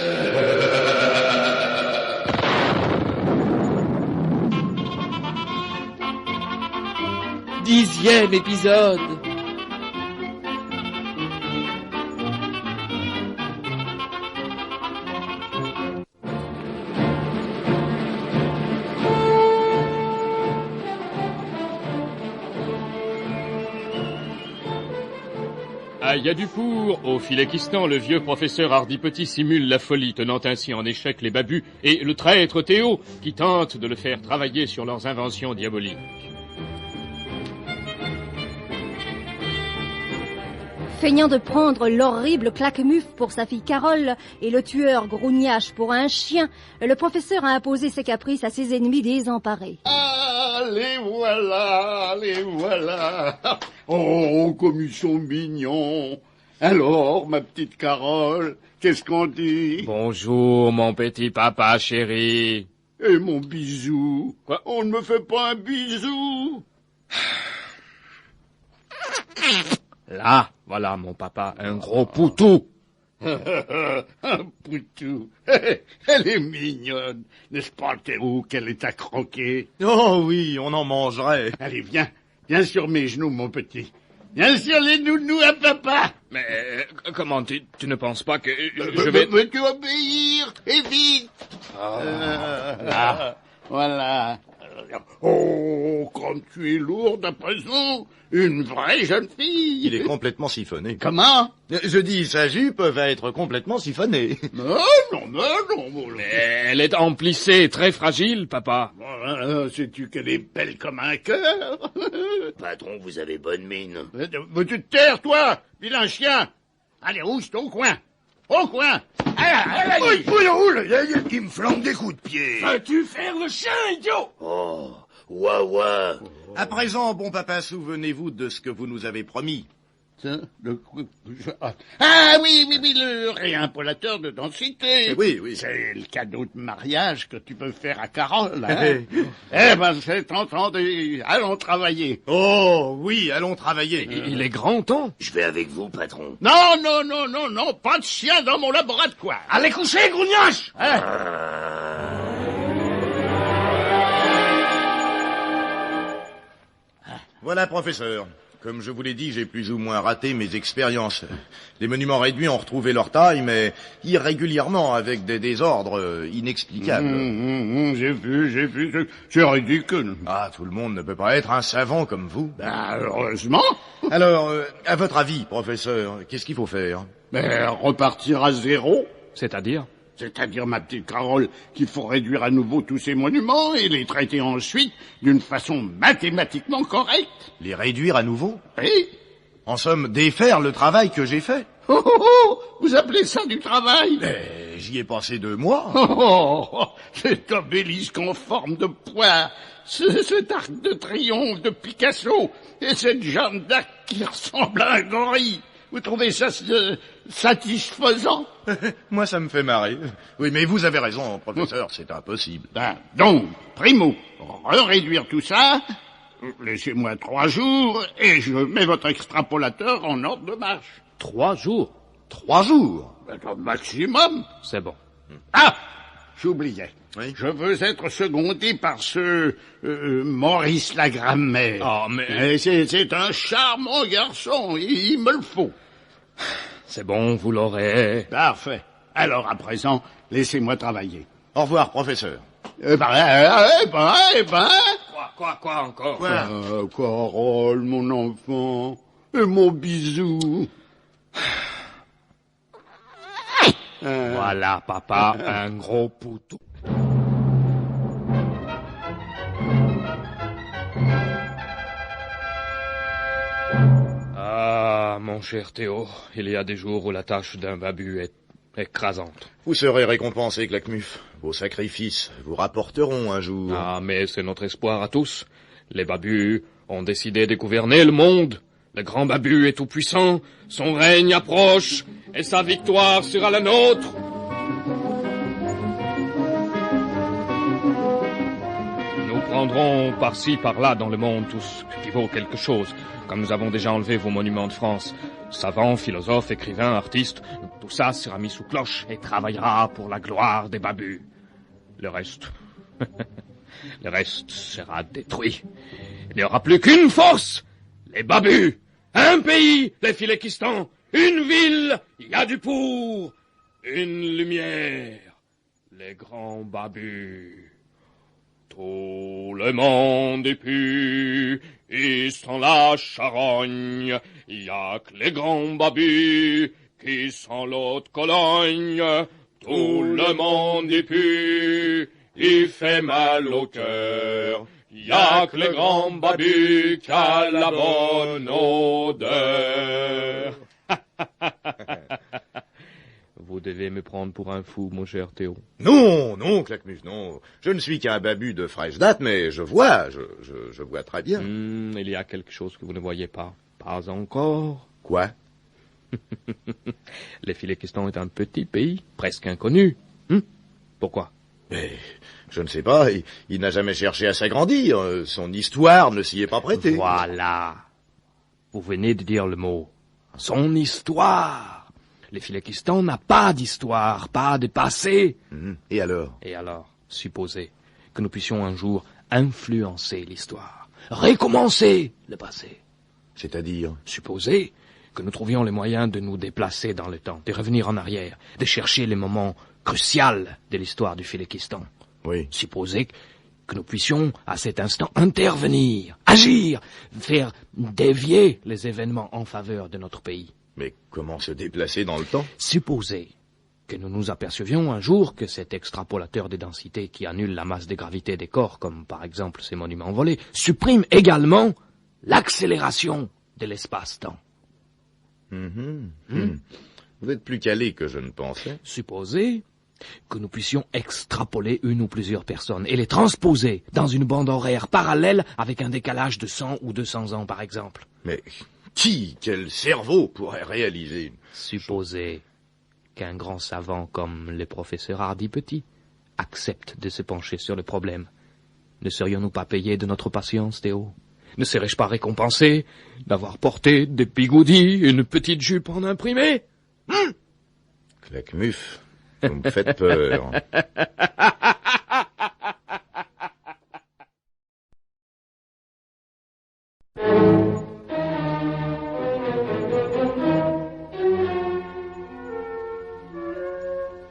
10e épisode. À Yadupour, au Filekistan, le vieux professeur Hardy-Petit simule la folie, tenant ainsi en échec les babus et le traître Théo, qui tente de le faire travailler sur leurs inventions diaboliques. Feignant de prendre l'horrible claquemuffe pour sa fille Carole et le tueur Grougnache pour un chien, le professeur a imposé ses caprices à ses ennemis désemparés. Les voilà. Oh, comme ils sont mignons. Alors, ma petite Carole, qu'est-ce qu'on dit? Bonjour, mon petit papa chéri. Et mon bisou? Quoi? On ne me fait pas un bisou? Là, voilà, mon papa, un gros poutou. Un poutou. Elle est mignonne. N'est-ce pas, Théo, qu'elle est à croquer? Oh oui, on en mangerait. Allez, viens. Viens sur mes genoux, mon petit. Viens sur les nounous à papa. Mais comment, tu ne penses pas que je vais... Veux-tu obéir? Et vite. Là, voilà. Oh, comme tu es lourde à présent, une vraie jeune fille. Il est complètement siphonné. Comment? Je dis, sa jupe va être complètement siphonnée. Non. Mais elle est emplissée, très fragile, papa. Sais-tu qu'elle est belle comme un cœur? Patron, vous avez bonne mine. Veux-tu te taire, toi, vilain chien? Allez, rouge, au coin. Au coin. Oui, il me flanque des coups de pied. Vas-tu faire le chien, idiot? Oh, ouah. À présent, bon papa, souvenez-vous de ce que vous nous avez promis. Ah oui, le réimpolateur de densité. Oui. C'est le cadeau de mariage que tu peux faire à Carole. Hein? Eh ben, c'est entendu. Allons travailler. Oh, oui, allons travailler. Il est grand temps. Je vais avec vous, patron. Non, pas de chien dans mon laboratoire. Allez coucher, grognache! Voilà, professeur. Comme je vous l'ai dit, j'ai plus ou moins raté mes expériences. Les monuments réduits ont retrouvé leur taille, mais irrégulièrement, avec des désordres inexplicables. J'ai vu, c'est ridicule. Ah, tout le monde ne peut pas être un savant comme vous. Heureusement. Alors, à votre avis, professeur, qu'est-ce qu'il faut faire? Repartir à zéro. C'est-à-dire, ma petite Carole, qu'il faut réduire à nouveau tous ces monuments et les traiter ensuite d'une façon mathématiquement correcte. Les réduire à nouveau? Oui. En somme, défaire le travail que j'ai fait. Vous appelez ça du travail? J'y ai passé 2 mois. Cet obélisque en forme de poire, cet arc de triomphe de Picasso et cette Jeanne d'Arc qui ressemble à un gorille. Vous trouvez ça satisfaisant? Moi, ça me fait marrer. Oui, mais vous avez raison, professeur, c'est impossible. Donc, primo, réduire tout ça, laissez-moi 3 jours, et je mets votre extrapolateur en ordre de marche. 3 jours? 3 jours? Au maximum. C'est bon. Ah! J'oubliais. Oui. Je veux être secondé par ce Maurice la grammaire. Ah, mais... C'est un charmant garçon, il me le faut. C'est bon, vous l'aurez. Parfait. Alors, à présent, laissez-moi travailler. Au revoir, professeur. Quoi encore? Carole, mon enfant, et mon bisou. Voilà, papa, un gros poutou. Ah, mon cher Théo, il y a des jours où la tâche d'un babu est écrasante. Vous serez récompensé, Claquemuf. Vos sacrifices vous rapporteront un jour. Ah, mais c'est notre espoir à tous. Les babus ont décidé de gouverner le monde. Le grand babu est tout-puissant, son règne approche, et sa victoire sera la nôtre. Nous prendrons par-ci, par-là dans le monde tout ce qui vaut quelque chose, comme nous avons déjà enlevé vos monuments de France. Savants, philosophes, écrivains, artistes, tout ça sera mis sous cloche et travaillera pour la gloire des babus. Le reste... le reste sera détruit. Il n'y aura plus qu'une force, les babus. Un pays, les Philékistans. Une ville, Yadupur. Une lumière, les grands babus. Tout le monde est pu, et sans la charogne, y a que les grands babus qui sont l'autre Cologne. Tout le monde est pu, il fait mal au cœur. Y a que les grands babus qui a la bonne odeur. Vous devez me prendre pour un fou, mon cher Théo. Non, Claquemuf, non. Je ne suis qu'un babu de fraîche date, mais je vois très bien. Il y a quelque chose que vous ne voyez pas. Pas encore. Quoi? Les Philékistans est un petit pays, presque inconnu. Pourquoi? Mais je ne sais pas, il n'a jamais cherché à s'agrandir. Son histoire ne s'y est pas prêtée. Voilà. Vous venez de dire le mot. Son histoire. Les Philékistans n'a pas d'histoire, pas de passé. Et alors? Et alors, supposez que nous puissions un jour influencer l'histoire, recommencer le passé. C'est-à-dire? Supposez que nous trouvions les moyens de nous déplacer dans le temps, de revenir en arrière, de chercher les moments cruciaux de l'histoire du Philékistan. Oui. Supposez que nous puissions, à cet instant, intervenir, agir, faire dévier les événements en faveur de notre pays. Mais comment se déplacer dans le temps? Supposez que nous nous apercevions un jour que cet extrapolateur des densités qui annule la masse de gravité des corps, comme par exemple ces monuments volés, supprime également l'accélération de l'espace-temps. Vous êtes plus calé que je ne pensais. Supposez que nous puissions extrapoler une ou plusieurs personnes et les transposer dans une bande horaire parallèle avec un décalage de 100 ou 200 ans, par exemple. Mais quel cerveau pourrait réaliser une... Supposez qu'un grand savant comme le professeur Hardy-Petit accepte de se pencher sur le problème. Ne serions-nous pas payés de notre patience, Théo? Ne serais-je pas récompensé d'avoir porté des bigoudis, une petite jupe en imprimé? Claquemuf, vous me faites peur.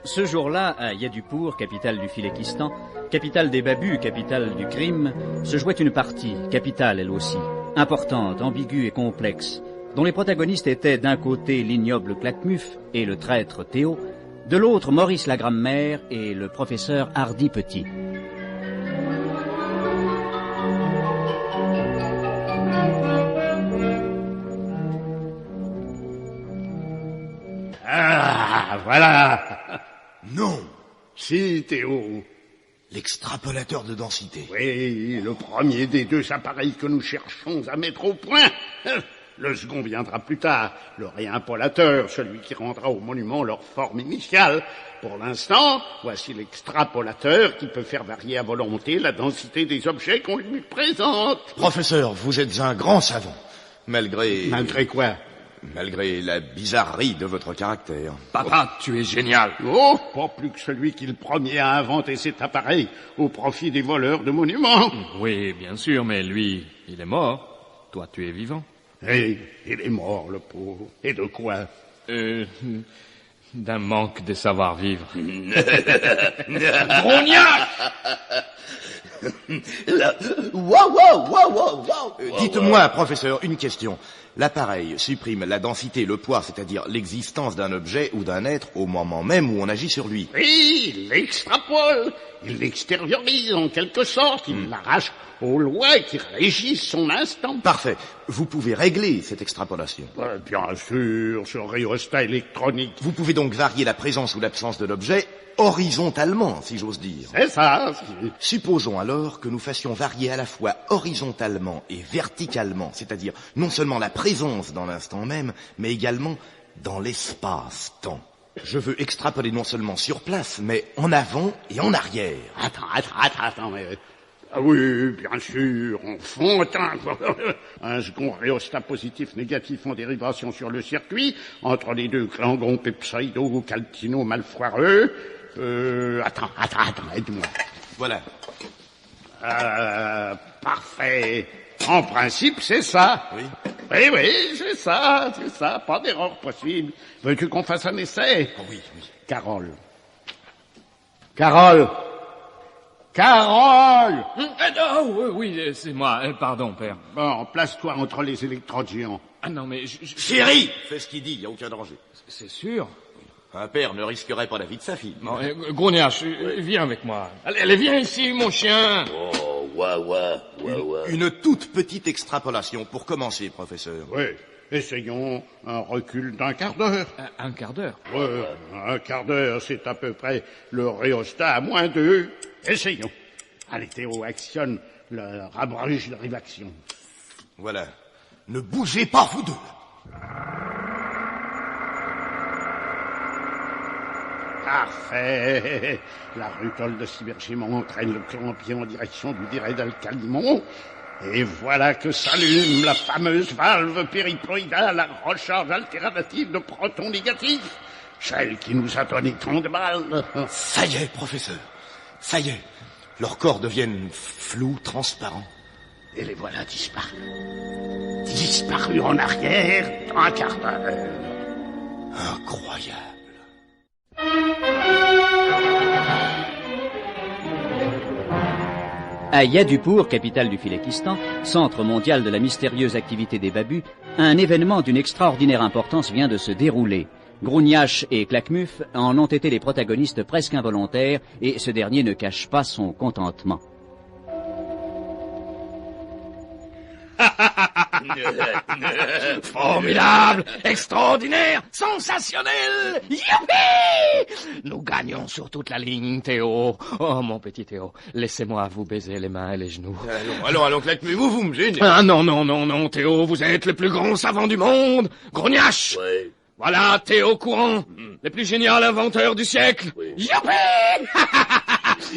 Ce jour-là, à Yadupur, capitale du Philékistan, capitale des Babus, capitale du crime, se jouait une partie, capitale elle aussi, importante, ambiguë et complexe, dont les protagonistes étaient d'un côté l'ignoble Claquemuf et le traître Théo, de l'autre Maurice la grammaire et le professeur Hardy-Petit. Ah, voilà. Non. Si, Théo. L'extrapolateur de densité. Oui, le premier des deux appareils que nous cherchons à mettre au point. Le second viendra plus tard, le réimpolateur, celui qui rendra au monument leur forme initiale. Pour l'instant, voici l'extrapolateur qui peut faire varier à volonté la densité des objets qu'on lui présente. Professeur, vous êtes un grand savant. Malgré... Malgré quoi? Malgré la bizarrerie de votre caractère. Papa, tu es génial. Oh, pas plus que celui qui le premier a inventé cet appareil au profit des voleurs de monuments. Oui, bien sûr, mais lui, il est mort. Toi, tu es vivant. Et il est mort, le pauvre. Et de quoi? D'un manque de savoir-vivre. Grognac! Dites-moi, professeur, une question. L'appareil supprime la densité, le poids, c'est-à-dire l'existence d'un objet ou d'un être au moment même où on agit sur lui. Oui, il l'extrapole, il l'extériorise en quelque sorte, il l'arrache aux lois qui régissent son instant. Parfait. Vous pouvez régler cette extrapolation. Bien sûr, ce rhéostat électronique. Vous pouvez donc varier la présence ou l'absence de l'objet horizontalement, si j'ose dire. C'est ça. Supposons alors que nous fassions varier à la fois horizontalement et verticalement, c'est-à-dire non seulement la présence dans l'instant même, mais également dans l'espace-temps. Je veux extrapoler non seulement sur place, mais en avant et en arrière. Attends, mais... Ah oui, bien sûr, en fontin. Un second rhéostat positif-négatif en dérivation sur le circuit, entre les deux clangons pepsido-caltino malfoireux. Attends, aide-moi. Voilà. Parfait. En principe, c'est ça. Oui. Oui, c'est ça. Pas d'erreur possible. Veux-tu qu'on fasse un essai? Oh, oui. Carole. Oui, c'est moi. Pardon, père. Bon, place-toi entre les électrodes géants. Ah non, mais... Chérie, fais ce qu'il dit, il n'y a aucun danger. C'est sûr. Un père ne risquerait pas la vie de sa fille. Bon, Grognache, viens avec moi. Allez, viens ici, mon chien. Oh, Une toute petite extrapolation pour commencer, professeur. Oui, essayons un recul d'un quart d'heure. Un quart d'heure? Oui, un quart d'heure, c'est à peu près le rhéostat à -2. Essayons. Allez, Théo, actionne le rabrage de réaction. Voilà. Ne bougez pas, vous deux. Parfait. La rutole de Cybergémon entraîne le clampier en direction du diret d'Alcalimon. Et voilà que s'allume la fameuse valve périploïdale à recharge alternative de protons négatifs. Celle qui nous a donné tant de balles. Ça y est, professeur. Ça y est. Leurs corps deviennent flous, transparents. Et les voilà disparus. Disparus en arrière dans un quart d'heure. Incroyable. À Yadupur, capitale du Philékistan, centre mondial de la mystérieuse activité des Babus, un événement d'une extraordinaire importance vient de se dérouler. Grognache et Claquemuf en ont été les protagonistes presque involontaires, et ce dernier ne cache pas son contentement. Formidable, extraordinaire, sensationnel, youpi! Nous gagnons sur toute la ligne, Théo. Oh, mon petit Théo, laissez-moi vous baiser les mains et les genoux. Allons, Claquemuse, vous me gênez. Ah non, Théo, vous êtes le plus grand savant du monde. Grognache! Ouais. Voilà Théo Courant, le plus génial inventeur du siècle. Youpi!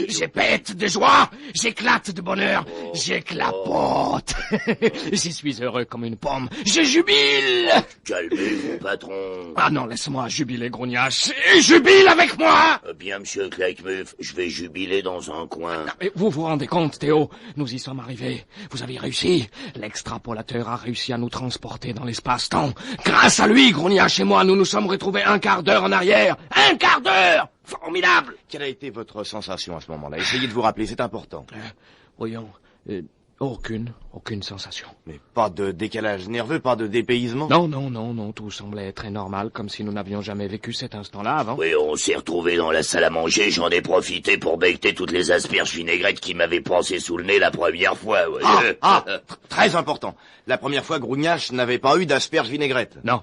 J'épète de joie, j'éclate de bonheur, j'éclapote. Je suis heureux comme une pomme, je jubile. Calmez-vous, patron. Ah non, laisse-moi jubiler, Grognache, et jubile avec moi. Bien, monsieur Claquemuse, je vais jubiler dans un coin. Mais vous vous rendez compte, Théo, nous y sommes arrivés. Vous avez réussi. L'extrapolateur a réussi à nous transporter dans l'espace-temps. Grâce à lui, Grognache et moi, nous nous sommes retrouvés un quart d'heure en arrière. Un quart d'heure! Formidable! Quelle a été votre sensation à ce moment-là? Essayez de vous rappeler, c'est important. Voyons, aucune sensation. Mais pas de décalage nerveux, pas de dépaysement? Non, tout semblait très normal, comme si nous n'avions jamais vécu cet instant-là avant. Oui, on s'est retrouvés dans la salle à manger, j'en ai profité pour becqueter toutes les asperges vinaigrettes qui m'avaient passé sous le nez la première fois. Ouais. Très important. La première fois, Grognache n'avait pas eu d'asperges vinaigrettes. Non.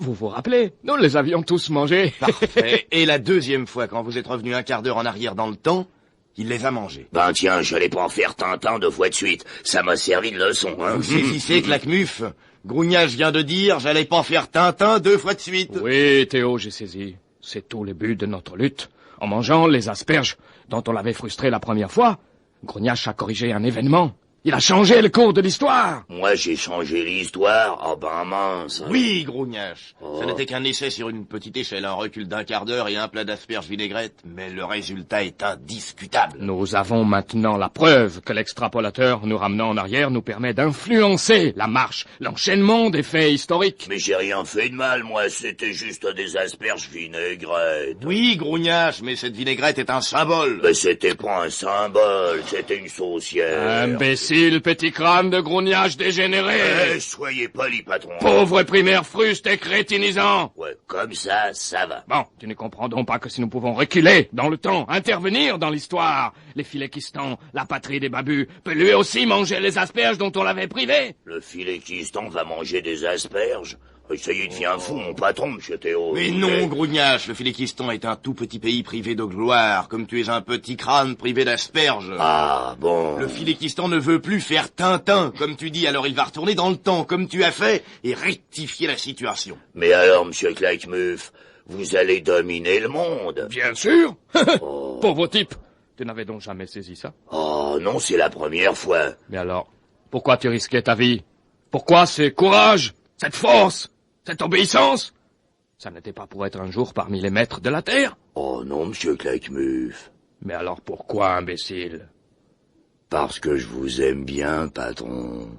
Vous vous rappelez? Nous les avions tous mangés. Parfait. Et la deuxième fois, quand vous êtes revenu un quart d'heure en arrière dans le temps, il les a mangés. Ben tiens, j'allais pas en faire Tintin 2 fois de suite. Ça m'a servi de leçon, hein. Vous saisissez, Claquemuse? Grognache vient de dire, j'allais pas faire Tintin 2 fois de suite. Oui, Théo, j'ai saisi. C'est tout le but de notre lutte. En mangeant les asperges dont on l'avait frustré la première fois, Grognache a corrigé un événement. Il a changé le cours de l'histoire. Moi, j'ai changé l'histoire. Ah ben mince. Oui, Grognache. Ça n'était qu'un essai sur une petite échelle, un recul d'un quart d'heure et un plat d'asperges vinaigrettes. Mais le résultat est indiscutable. Nous avons maintenant la preuve que l'extrapolateur, nous ramenant en arrière, nous permet d'influencer la marche, l'enchaînement des faits historiques. Mais j'ai rien fait de mal, moi. C'était juste des asperges vinaigrettes. Oui, Grognache, mais cette vinaigrette est un symbole. Mais c'était pas un symbole, c'était une saucière. Imbécile, petit crâne de Grognache dégénéré. Soyez poli, patron. Pauvre primaire fruste et crétinisant. Ouais, comme ça va. Bon, tu ne comprends donc pas que si nous pouvons reculer dans le temps, intervenir dans l'histoire, les Philékistan, la patrie des babus, peut lui aussi manger les asperges dont on l'avait privé. Le Philékistan va manger des asperges? Essayez de faire un fou, mon patron, monsieur Théo. Mais non, Grognache, le Philékistan est un tout petit pays privé de gloire, comme tu es un petit crâne privé d'asperges. Ah, bon. Le Philékistan ne veut plus faire Tintin, comme tu dis, alors il va retourner dans le temps, comme tu as fait, et rectifier la situation. Mais alors, monsieur Claquemuse, vous allez dominer le monde. Bien sûr. Pauvre type. Tu n'avais donc jamais saisi ça? Oh, non, c'est la première fois. Mais alors, pourquoi tu risquais ta vie? Pourquoi ce courage, cette force, cette obéissance? Ça n'était pas pour être un jour parmi les maîtres de la terre? Oh non, monsieur Claquemuse. Mais alors pourquoi, imbécile? Parce que je vous aime bien, patron.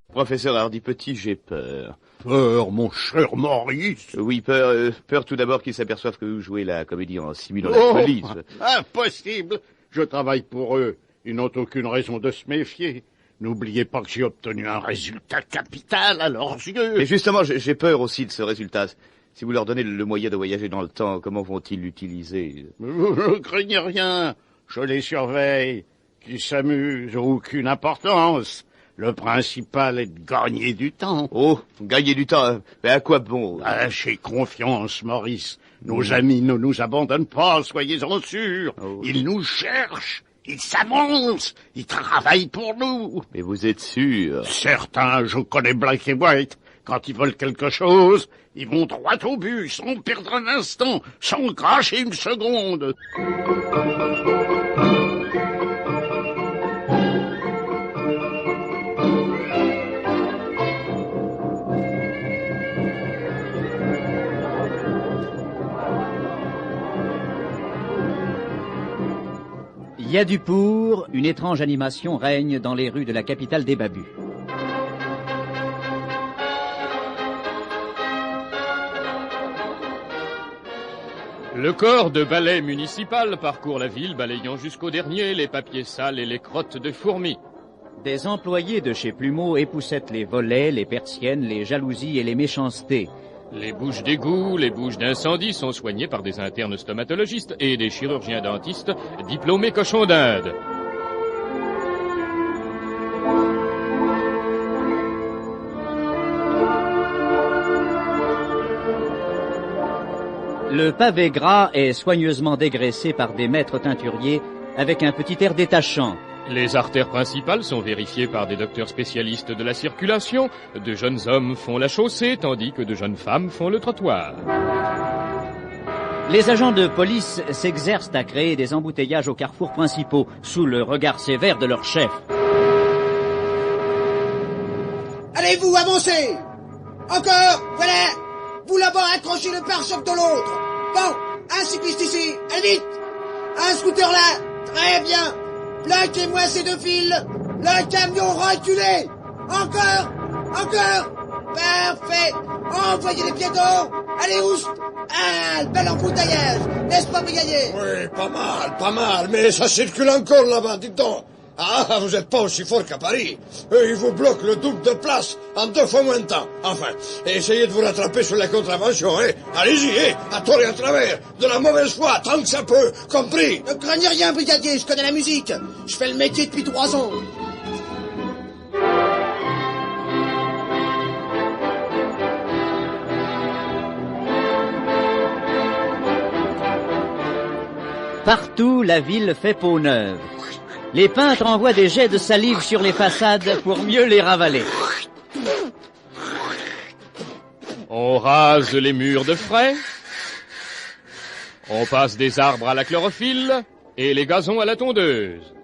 Professeur Hardy-Petit, j'ai peur. Peur, mon cher Maurice? Oui, peur tout d'abord qu'ils s'aperçoivent que vous jouez la comédie en simulant la police. Impossible! Je travaille pour eux. Ils n'ont aucune raison de se méfier. N'oubliez pas que j'ai obtenu un résultat capital à leurs yeux. Et justement, j'ai peur aussi de ce résultat. Si vous leur donnez le moyen de voyager dans le temps, comment vont-ils l'utiliser? Vous ne craignez rien. Je les surveille. Qu'ils s'amusent, aucune importance. Le principal est de gagner du temps. Oh, gagner du temps, mais à quoi bon? J'ai confiance, Maurice. Nos amis ne nous abandonnent pas, soyez-en sûrs. Ils nous cherchent. Ils s'avancent, ils travaillent pour nous. Mais vous êtes sûr? Certains, je connais Black et White. Quand ils veulent quelque chose, ils vont droit au but, sans perdre un instant, sans cracher une seconde. Yadupur, une étrange animation règne dans les rues de la capitale des Babus. Le corps de balai municipal parcourt la ville, balayant jusqu'au dernier les papiers sales et les crottes de fourmis. Des employés de chez Plumeau époussettent les volets, les persiennes, les jalousies et les méchancetés. Les bouches d'égout, les bouches d'incendie sont soignées par des internes stomatologistes et des chirurgiens dentistes diplômés cochons d'Inde. Le pavé gras est soigneusement dégraissé par des maîtres teinturiers avec un petit air détachant. Les artères principales sont vérifiées par des docteurs spécialistes de la circulation. De jeunes hommes font la chaussée, tandis que de jeunes femmes font le trottoir. Les agents de police s'exercent à créer des embouteillages aux carrefours principaux, sous le regard sévère de leur chef. Allez-vous, avancez! Encore, voilà! Vous là-bas, accrochez le pare-choc de l'autre! Bon, un cycliste ici, allez vite! Un scooter là, très bien! Plaquez-moi ces deux fils! Le camion reculé! Encore! Parfait! Envoyez les piétons! Allez, oust! Ah, bel embouteillage! N'est-ce pas, brigadier? Oui, pas mal, mais ça circule encore là-bas, dites donc. Ah, vous êtes pas aussi fort qu'à Paris. Eux, ils vous bloquent le double de place en 2 fois moins de temps. Enfin, essayez de vous rattraper sur la contravention, hein. Allez-y, à tort et à travers. De la mauvaise foi, tant que ça peut. Compris? Ne craignez rien, brigadier, je connais la musique. Je fais le métier depuis 3 ans. Partout, la ville fait peau neuve. Les peintres envoient des jets de salive sur les façades pour mieux les ravaler. On rase les murs de frais. On passe des arbres à la chlorophylle et les gazons à la tondeuse.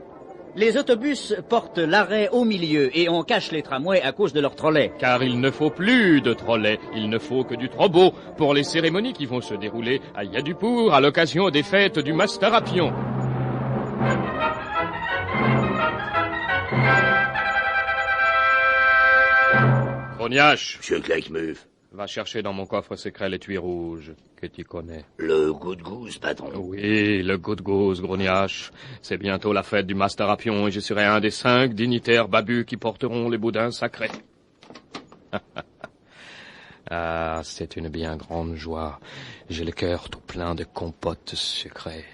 Les autobus portent l'arrêt au milieu et on cache les tramways à cause de leurs trolleys. Car il ne faut plus de trolleys, il ne faut que du trombeau pour les cérémonies qui vont se dérouler à Yadupur à l'occasion des fêtes du Mastarapion. Grognache. Monsieur Claquemuf. Va chercher dans mon coffre secret l'étui rouge que tu connais. Le goût-de-gousse, patron. Oui, le goût-de-gousse, Grognache. C'est bientôt la fête du Mastarapion et je serai un des 5 dignitaires babus qui porteront les boudins sacrés. Ah, c'est une bien grande joie. J'ai le cœur tout plein de compotes sucrées.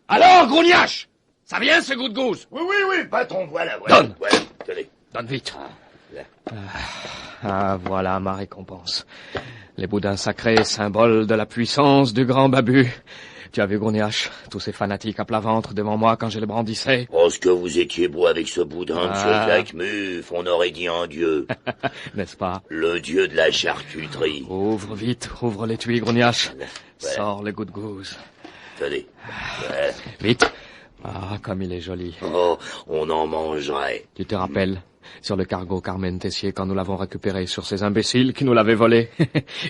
Alors, Grognache, ça vient ce goût-de-gousse? Oui, patron, voilà. Donne. Voilà, tenez. Donne vite. Voilà ma récompense. Les boudins sacrés, symbole de la puissance du grand babu. Tu as vu, Grognache, tous ces fanatiques à plat ventre devant moi quand je le brandissais? Oh, ce que vous étiez beau avec ce boudin, monsieur Claquemuf, on aurait dit un dieu. N'est-ce pas? Le dieu de la charcuterie. Ouvre vite, ouvre l'étui, Grognache. Voilà. Sors le goût-de-gousse. Tenez. Voilà. Vite. Ah, comme il est joli. Oh, on en mangerait. Tu te rappelles, sur le cargo Carmen Tessier, quand nous l'avons récupéré sur ces imbéciles qui nous l'avaient volé?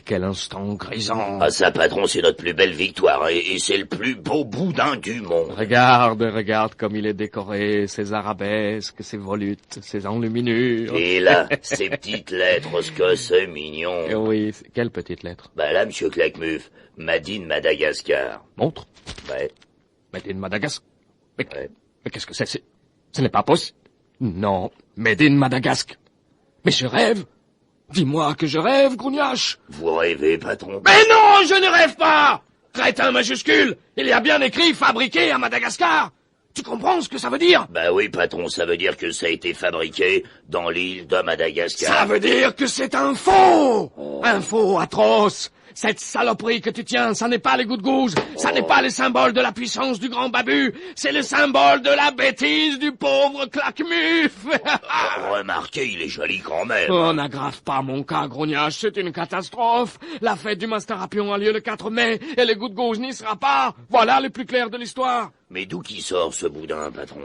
Quel instant grisant. Ah, ça, patron, c'est notre plus belle victoire, et c'est le plus beau boudin du monde. Regarde comme il est décoré, ses arabesques, ses volutes, ses enluminures. Et là, ces petites lettres, ce que c'est mignon. Oui, quelles petites lettres? Bah là, monsieur Claquemuf, Madine Madagascar. Montre. Ouais. Madine Madagascar. Mais qu'est-ce que c'est? Ce n'est pas possible. Non, Made in Madagascar. Mais je rêve. Dis-moi que je rêve, Grognache. Vous rêvez, patron? Mais non, je ne rêve pas. Crétin majuscule. Il y a bien écrit fabriqué à Madagascar. Tu comprends ce que ça veut dire? Bah oui, patron, ça veut dire que ça a été fabriqué dans l'île de Madagascar. Ça veut dire que c'est un faux. Un faux atroce. Cette saloperie que tu tiens, ça n'est pas les goût-de-gousse, ça n'est pas le symbole de la puissance du grand babu, c'est le symbole de la bêtise du pauvre Claquemuf. Remarquez, il est joli quand même. Oh, n'aggrave pas mon cas, Grognache, c'est une catastrophe. La fête du Mastarapion a lieu le 4 mai, et le goût-de-gousse n'y sera pas. Voilà le plus clair de l'histoire. Mais d'où qui sort ce boudin, patron?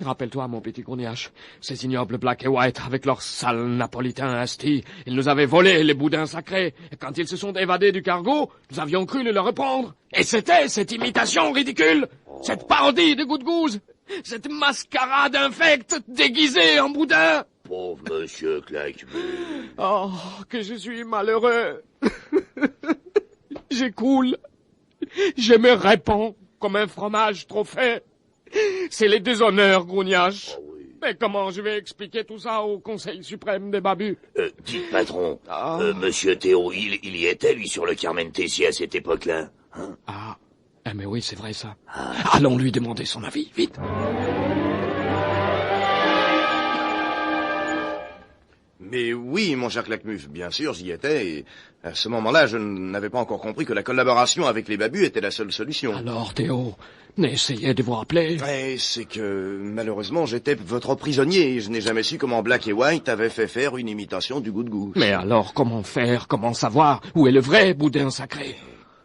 Rappelle-toi, mon petit Grognache, ces ignobles Black et White, avec leurs sales napolitains hastis, ils nous avaient volé les boudins sacrés. Et quand ils se sont évadés du cargo, nous avions cru les leur reprendre. Et c'était cette imitation ridicule, cette parodie de goût-de-gousse, cette mascarade infecte déguisée en boudin. Pauvre monsieur Claquemuf. Oh, que je suis malheureux. J'écoule. Je me répands comme un fromage trop fait. C'est les déshonneurs, Grognache. Oh oui. Mais comment je vais expliquer tout ça au Conseil suprême des babus? Dites, patron, monsieur Théo, il y était, lui, sur le Carmen Tessier à cette époque-là, hein? Mais oui, c'est vrai, ça. Allons lui demander son avis, vite. Mais oui, mon cher Claquemuf, bien sûr, j'y étais, et à ce moment-là, je n'avais pas encore compris que la collaboration avec les babus était la seule solution. Alors, Théo, n'essayez de vous rappeler. Ouais, c'est que, malheureusement, j'étais votre prisonnier, et je n'ai jamais su comment Black et White avaient fait faire une imitation du Good Goose. Mais alors, comment faire, comment savoir où est le vrai boudin sacré?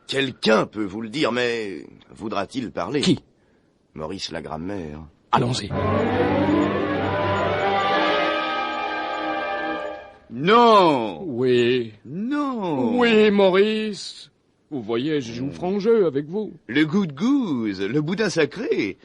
Quelqu'un peut vous le dire, mais voudra-t-il parler? Qui? Maurice la grammaire. Allons-y. Non! Oui. Non! Oui, Maurice. Vous voyez, je joue franc jeu avec vous. Le Good Goose, le boudin sacré.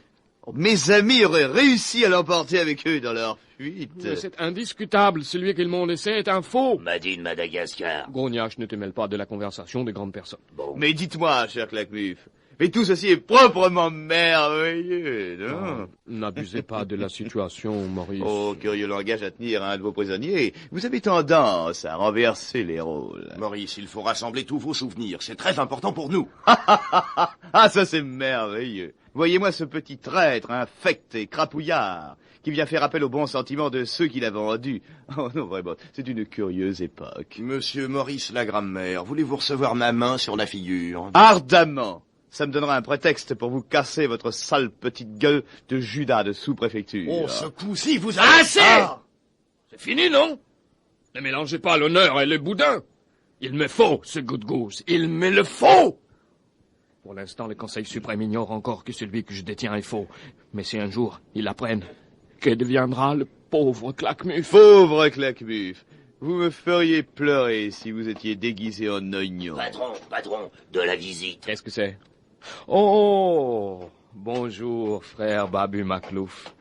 Mes amis auraient réussi à l'emporter avec eux dans leur fuite. Mais c'est indiscutable. Celui qu'ils m'ont laissé est un faux. Madi de Madagascar. Grognache, ne te mêle pas de la conversation des grandes personnes. Bon. Mais dites-moi, cher Claquemuf, mais tout ceci est proprement merveilleux, non? N'abusez pas de la situation, Maurice. Oh, curieux langage à tenir à un de vos prisonniers. Vous avez tendance à renverser les rôles. Maurice, il faut rassembler tous vos souvenirs. C'est très important pour nous. Ah, ça c'est merveilleux. Voyez-moi ce petit traître, infect et crapouillard, qui vient faire appel aux bons sentiments de ceux qui l'ont vendu. Oh non, vraiment, c'est une curieuse époque. Monsieur Maurice la grammaire, voulez-vous recevoir ma main sur la figure? Ardemment. Ça me donnera un prétexte pour vous casser votre sale petite gueule de Judas de sous-préfecture. Oh, ce coup-ci, vous avez... Assez! C'est fini, non? Ne mélangez pas l'honneur et le boudin. Il me faut ce Good Goose. Il me le faut! Pour l'instant, le Conseil suprême ignore encore que celui que je détiens est faux. Mais si un jour, ils l'apprennent, que deviendra le pauvre Claquemuf? Pauvre Claquemuf! Vous me feriez pleurer si vous étiez déguisé en oignon. Patron, de la visite. Qu'est-ce que c'est? Oh, bonjour, frère Babu Maclouf.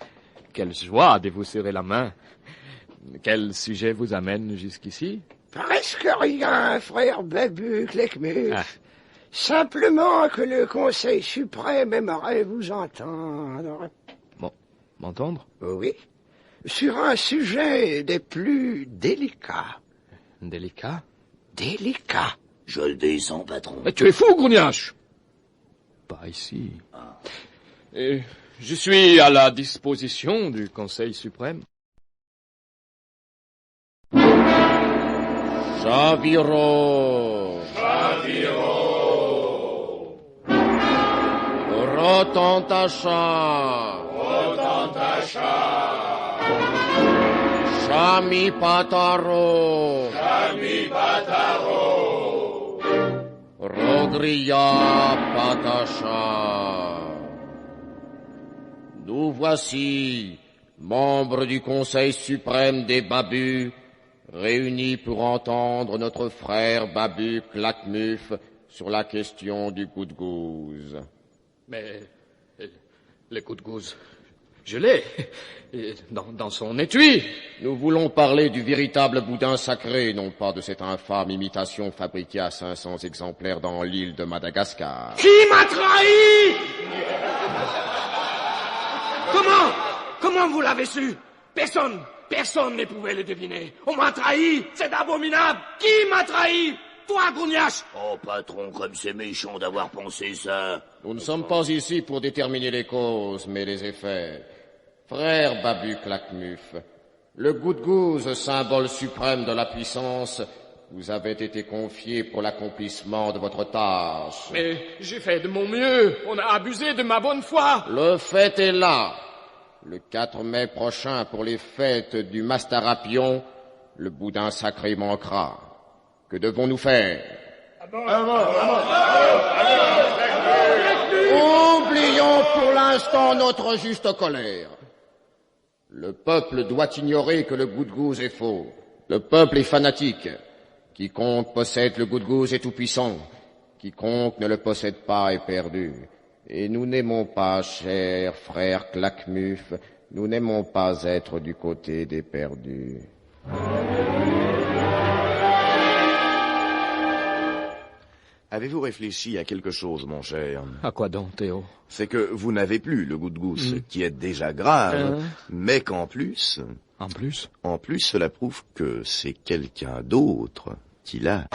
Quelle joie de vous serrer la main. Quel sujet vous amène jusqu'ici? Presque rien, frère Babu Claquemuf. Simplement que le Conseil suprême aimerait vous entendre. Bon, m'entendre? Oui, sur un sujet des plus délicats. Délicat? Délicat. Je le descends, patron. Mais tu es fou, Grognache! Pas ici. Et je suis à la disposition du Conseil suprême. Chaviro. Rotantacha. Chami Pataro. Rogria Patacha. Nous voici, membres du Conseil suprême des Babus, réunis pour entendre notre frère Babu Claquemuf sur la question du Good Goose. Mais le Good Goose, je l'ai, dans son étui. Nous voulons parler du véritable boudin sacré, non pas de cette infâme imitation fabriquée à 500 exemplaires dans l'île de Madagascar. Qui m'a trahi? Comment vous l'avez su? Personne ne pouvait le deviner. On m'a trahi, c'est abominable. Qui m'a trahi? Toi, Grognache. Oh, patron, comme c'est méchant d'avoir pensé ça. Nous ne sommes pas ici pour déterminer les causes, mais les effets. Frère Babu Claquemuf, le Good Goose, symbole suprême de la puissance, vous avait été confié pour l'accomplissement de votre tâche. Mais j'ai fait de mon mieux. On a abusé de ma bonne foi. Le fait est là. Le 4 mai prochain, pour les fêtes du Mastarapion, le boudin sacré manquera. Que devons-nous faire? Oublions pour l'instant notre juste colère. Le peuple doit ignorer que le Good Goose est faux. Le peuple est fanatique. Quiconque possède le Good Goose est tout-puissant. Quiconque ne le possède pas est perdu. Et nous n'aimons pas, cher frère Claquemuf, nous n'aimons pas être du côté des perdus. Avez-vous réfléchi à quelque chose, mon cher? À quoi donc, Théo? C'est que vous n'avez plus le Good Goose, qui est déjà grave, mais qu'en plus... En plus? En plus, cela prouve que c'est quelqu'un d'autre qui l'a.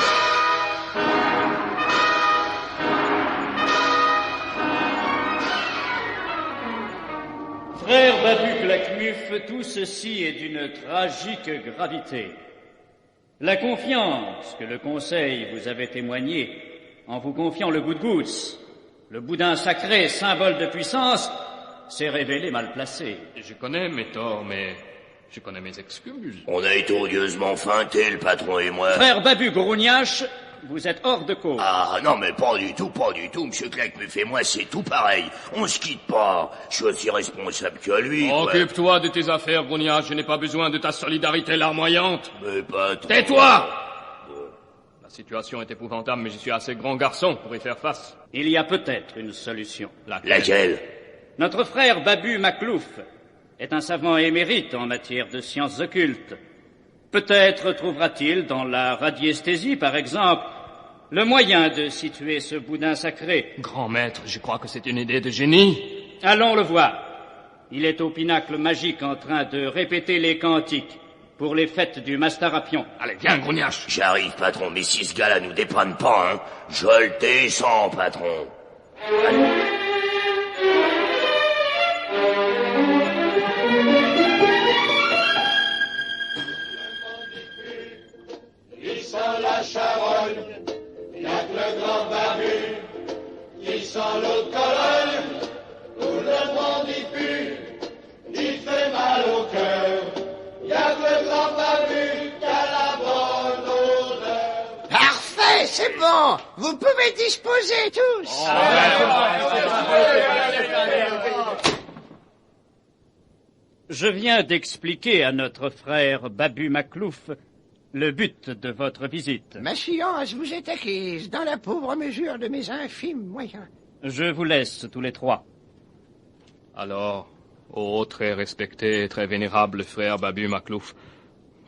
Frère Babu Claquemuf, tout ceci est d'une tragique gravité. La confiance que le Conseil vous avait témoignée en vous confiant le goût-de-gousse, le boudin sacré, symbole de puissance, s'est révélée mal placée. Je connais mes torts, mais je connais mes excuses. On a été odieusement feintés, le patron et moi. Frère Babu Grougnache, vous êtes hors de cause. Ah, non, mais pas du tout. Monsieur Claquemuf et moi, c'est tout pareil. On se quitte pas. Je suis aussi responsable que lui. Occupe-toi de tes affaires, Grougnache. Je n'ai pas besoin de ta solidarité larmoyante. Mais patron... Tais-toi! La situation est épouvantable, mais je suis assez grand garçon pour y faire face. Il y a peut-être une solution. Laquelle? Notre frère Babu Maclouf est un savant émérite en matière de sciences occultes. Peut-être trouvera-t-il dans la radiesthésie, par exemple, le moyen de situer ce boudin sacré. Grand maître, je crois que c'est une idée de génie. Allons le voir. Il est au pinacle magique en train de répéter les cantiques pour les fêtes du Mastarapion. Allez, viens, Grougnache. J'arrive, patron, mais si ce gars-là nous dépanne pas, hein, je le descends, patron. Allez. Il sent la charogne, y'a que le grand Babu qui sent l'eau de Cologne, tout le monde y pue, il fait mal au cœur. Y'a que le grand Babu qui a la bonne odeur. Parfait, c'est bon. Vous pouvez disposer tous. Je viens d'expliquer à notre frère Babu Maclouf le but de votre visite. Ma science vous est acquise dans la pauvre mesure de mes infimes moyens. Je vous laisse tous les trois. Alors, ô très respecté et très vénérable frère Babu Maclouf,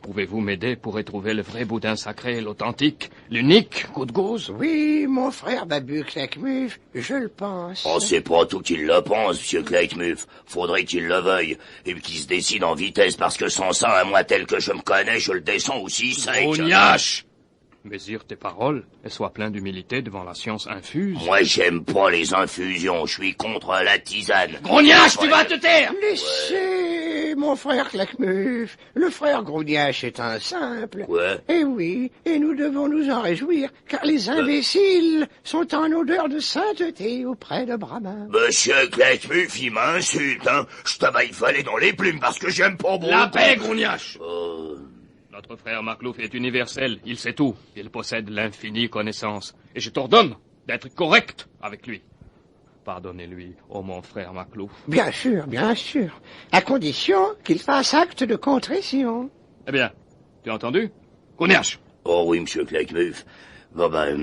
pouvez-vous m'aider pour retrouver le vrai boudin sacré, l'authentique, l'unique goût-de-gousse? Oui, mon frère Babu Claquemuf, je le pense. Oh, c'est pas tout qu'il le pense, monsieur Claquemuf. Faudrait qu'il le veuille, et qu'il se décide en vitesse, parce que sans ça, à moi tel que je me connais, je le descends aussi sec. Grougnache! Mesure tes paroles et sois plein d'humilité devant la science infuse. Moi, j'aime pas les infusions, je suis contre la tisane. Grougnache, tu vas te taire! Laissez, mon frère Claquemuf. Le frère Grougnache est un simple. Quoi? Eh oui, et nous devons nous en réjouir, car les imbéciles sont en odeur de sainteté auprès de Brahma. Monsieur Claquemuf, il m'insulte, hein. Je t'avais fallu dans les plumes parce que j'aime pas bon. La paix, Grougnache! Notre frère Maclouf est universel, il sait tout, il possède l'infinie connaissance, et je t'ordonne d'être correct avec lui. Pardonnez-lui, ô mon frère Maclouf. Bien sûr, à condition qu'il fasse acte de contrition. Eh bien, tu as entendu? Grougnache! Oh oui, monsieur Claquemuf. Bon ben...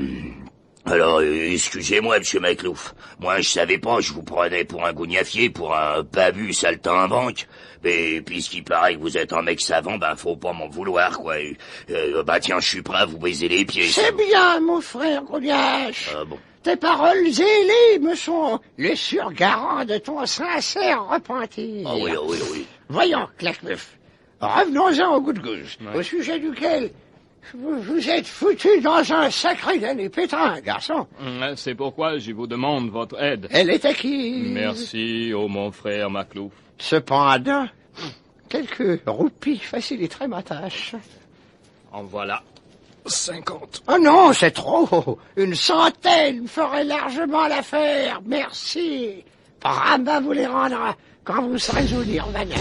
Alors, excusez-moi, monsieur Maclouf. Moi, je savais pas, je vous prenais pour un gougnafier, pour un babu saltimbanque. Mais puisqu'il paraît que vous êtes un mec savant, ben faut pas m'en vouloir, quoi. Bah tiens, je suis prêt à vous baiser les pieds. C'est bien, mon frère Grougnache. Ah bon. Tes paroles ailées me sont le surgarant de ton sincère repentir. Ah oui. Voyons, Claquemuf, revenons-en au goût-de-gousse, au sujet duquel... Vous êtes foutu dans un sacré dernier pétrin, garçon. C'est pourquoi je vous demande votre aide. Elle est acquise. Merci, ô mon frère Maclouf. Cependant, quelques roupies faciliteraient ma tâche. En voilà 50. Oh non, c'est trop. Une centaine ferait largement l'affaire. Merci. Brahma vous les rendra quand vous serez au Nirvana.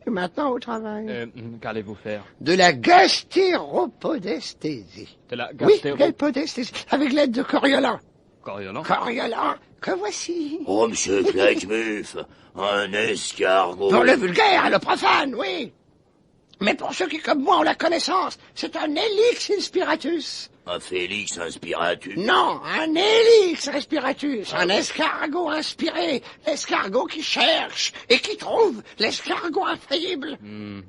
Et maintenant au travail. Qu'allez-vous faire? De la gastéropodesthésie. De la Oui, gastéropodesthésie, avec l'aide de Coriolan. Coriolan? Coriolan, que voici. Oh, monsieur Claquemuf, un escargot. Pour le vulgaire et le profane, oui. Mais pour ceux qui, comme moi, ont la connaissance, c'est un Helix inspiratus. Un Félix inspiratus? Non, un Helix respiratus, un escargot inspiré, l'escargot qui cherche et qui trouve, l'escargot infaillible.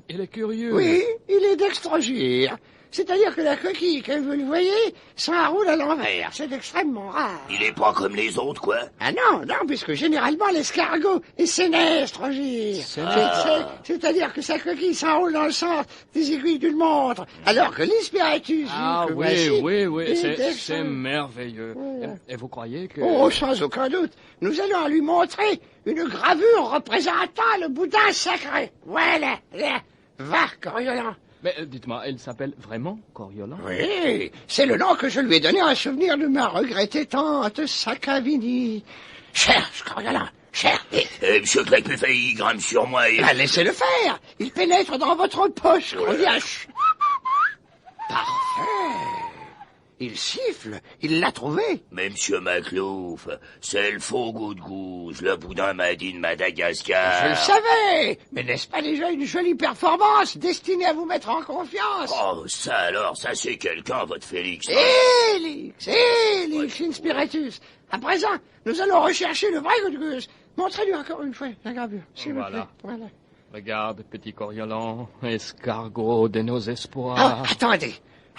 Il est curieux. Oui, il est dextrogire. C'est-à-dire que la coquille, comme vous le voyez, s'enroule à l'envers. C'est extrêmement rare. Il est pas comme les autres, quoi? Ah non, non, puisque généralement l'escargot est sénestrogire. C'est-à-dire que sa coquille s'enroule dans le sens des aiguilles d'une montre, alors que l'inspiratus... Ah que oui, voici, oui, est c'est merveilleux. Et vous croyez que... Oh, sans aucun doute. Nous allons lui montrer une gravure représentant le boudin sacré. Voilà, là. Va, Coriolan. Mais dites-moi, elle s'appelle vraiment Coriolan? Oui, c'est le nom que je lui ai donné en souvenir de ma regrettée tante Sakavini. Cherche, Coriolan, cherche. Monsieur Claquemuf, il grimpe sur moi et... Bah, laissez-le faire. Il pénètre dans votre poche, Coriolan. Parfait. Il siffle, il l'a trouvé. Mais monsieur Maclouf, c'est le faux goût de gousse, le boudin madi de Madagascar. Je le savais. Mais n'est-ce pas déjà une jolie performance destinée à vous mettre en confiance? Oh, ça alors, ça c'est quelqu'un, votre Félix. Helix, inspiratus. À présent, nous allons rechercher le vrai goût de gousse. Montrez-lui encore une fois la gravure, s'il vous plaît. Voilà. Regarde, petit Coriolan, escargot de nos espoirs. Oh,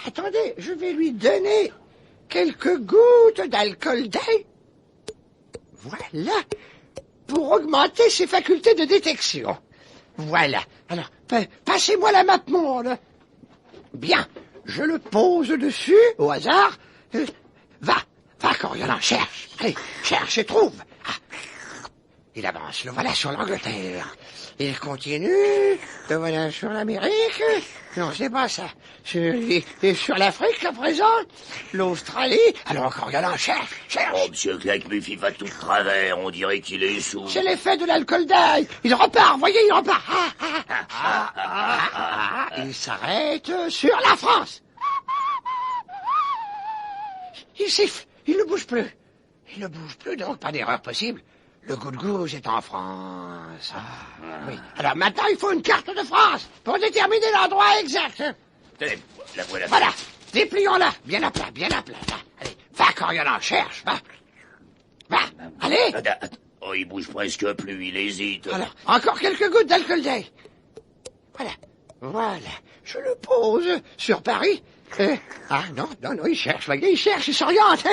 attendez, je vais lui donner quelques gouttes d'alcool d'ail. Voilà, pour augmenter ses facultés de détection. Voilà, alors, passez-moi la map monde. Bien, je le pose dessus, au hasard. Va, Coriolan, cherche. Allez, cherche et trouve. Ah. Il avance, le voilà sur l'Angleterre. Il continue, le voilà sur l'Amérique. Non, c'est pas ça. Sur l'Afrique, à présent. L'Australie. Alors, Coriolan, cherche. Oh, monsieur Claquemuf, il va tout de travers, on dirait qu'il est sous. C'est l'effet de l'alcool d'ail. Il repart, voyez, il repart. Il s'arrête sur la France. Il siffle, il ne bouge plus. Il ne bouge plus, donc pas d'erreur possible. Le goût de gousse est en France. Oui. Alors maintenant, il faut une carte de France pour déterminer l'endroit exact. Tenez, la voilà. Voilà, déplions-la, bien à plat, là. Allez, va, Coriolan, cherche, va, allez. Oh, il bouge presque plus, il hésite. Alors, encore quelques gouttes d'alcool d'ail. Voilà, je le pose sur Paris. Ah non, il cherche, voyez, il s'oriente.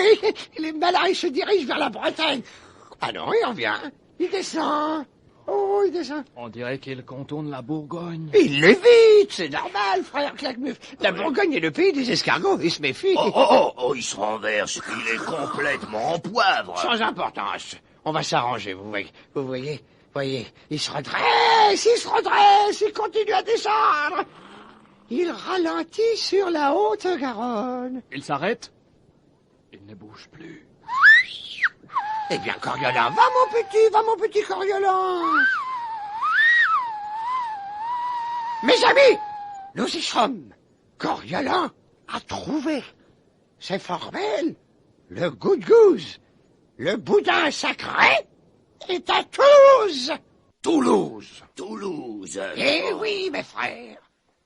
Il est malin, il se dirige vers la Bretagne. Ah non, il revient. Il descend. Oh, il descend. On dirait qu'il contourne la Bourgogne. Il l'évite, c'est normal, frère Claquemuf. La Bourgogne est le pays des escargots, il se méfie. Oh, il se renverse. Il est complètement en poivre. Sans importance. On va s'arranger, vous voyez, il se redresse, il continue à descendre. Il ralentit sur la Haute-Garonne. Il s'arrête. Il ne bouge plus. Eh bien, Coriolan, va mon petit Coriolan. Mes amis, nous y sommes. Coriolan a trouvé. C'est formel. Le goût de gousse, le boudin sacré est à Toulouse. Toulouse. Eh oui, mes frères.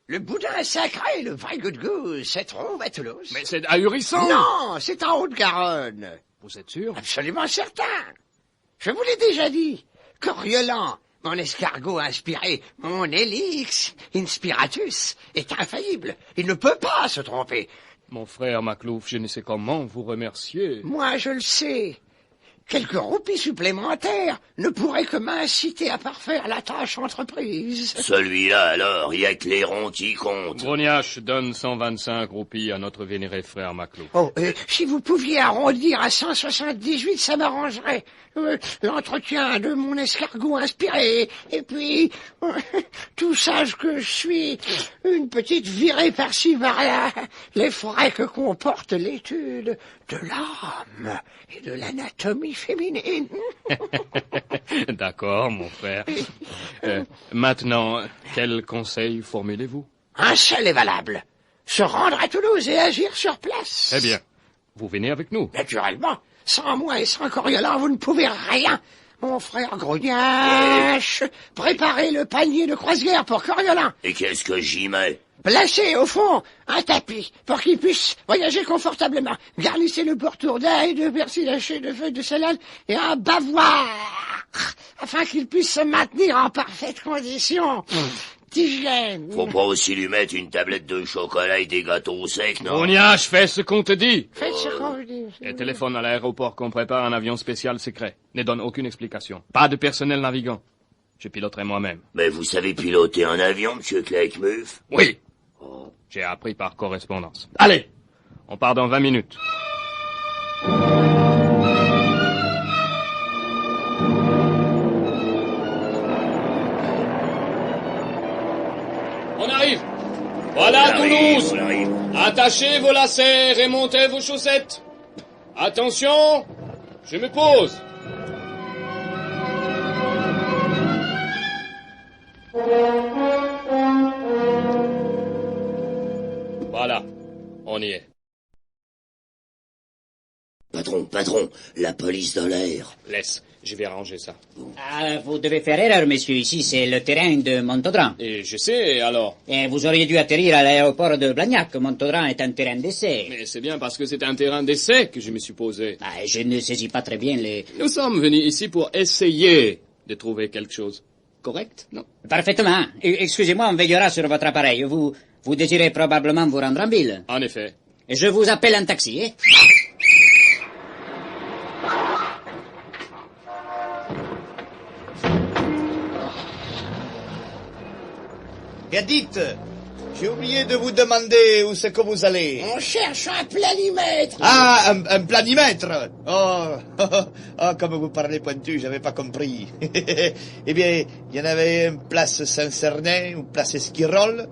Le boudin sacré, le vrai goût de gousse, se trouve à Toulouse. Mais c'est ahurissant. Non, c'est en Haute-Garonne. Vous êtes sûr? Absolument certain. Je vous l'ai déjà dit. Coriolan, mon escargot inspiré, mon Helix inspiratus, est infaillible. Il ne peut pas se tromper. Mon frère Maclouf, je ne sais comment vous remercier. Moi, je le sais. Quelques roupies supplémentaires ne pourraient que m'inciter à parfaire la tâche entreprise. Celui-là, alors, il y a que les ronds qui comptent. Grognache donne 125 roupies à notre vénéré frère Maclouf. Oh, si vous pouviez arrondir à 178, ça m'arrangerait. L'entretien de mon escargot inspiré, et puis, tout sage que je suis, une petite virée par-ci par-là, les frais que comporte l'étude de l'âme et de l'anatomie féminine. D'accord, mon frère. Maintenant, quel conseil formulez-vous? Un seul est valable. Se rendre à Toulouse et agir sur place. Eh bien, vous venez avec nous. Naturellement. Sans moi et sans Coriolan, vous ne pouvez rien. Mon frère Grognache, préparez le panier de croisière pour Coriolan. Et qu'est-ce que j'y mets? Placez au fond un tapis pour qu'il puisse voyager confortablement. Garnissez le pourtour d'ail, de persil haché, de feuilles de salade et un bavoir afin qu'il puisse se maintenir en parfaite condition d'hygiène. Faut pas aussi lui mettre une tablette de chocolat et des gâteaux secs, non? Grognache, fais ce qu'on te dit. Faites ce qu'on vous dit. Et téléphone à l'aéroport qu'on prépare un avion spécial secret. Ne donne aucune explication. Pas de personnel navigant. Je piloterai moi-même. Mais vous savez piloter un avion, monsieur Claquemuf? Oui. J'ai appris par correspondance. Allez, on part dans 20 minutes. On arrive. Voilà Toulouse. Attachez vos lacets et montez vos chaussettes. Attention, je me pose. Voilà, on y est. Patron, la police dans l'air. Laisse, je vais arranger ça. Ah, vous devez faire erreur, monsieur. Ici, c'est le terrain de Montaudran. Et je sais, alors? Et vous auriez dû atterrir à l'aéroport de Blagnac. Montaudran est un terrain d'essai. Mais c'est bien parce que c'est un terrain d'essai que je me suis posé. Ah, je ne saisis pas très bien les... Nous sommes venus ici pour essayer de trouver quelque chose. Correct, non? Parfaitement. Excusez-moi, on veillera sur votre appareil. Vous désirez probablement vous rendre en ville. En effet. Et je vous appelle un taxi, hein? Et dites, j'ai oublié de vous demander où c'est que vous allez. On cherche un planimètre. Ah, un planimètre. Oh, comme vous parlez pointu, j'avais pas compris. Eh bien, il y en avait une place Saint-Cernin, une place Esquirol.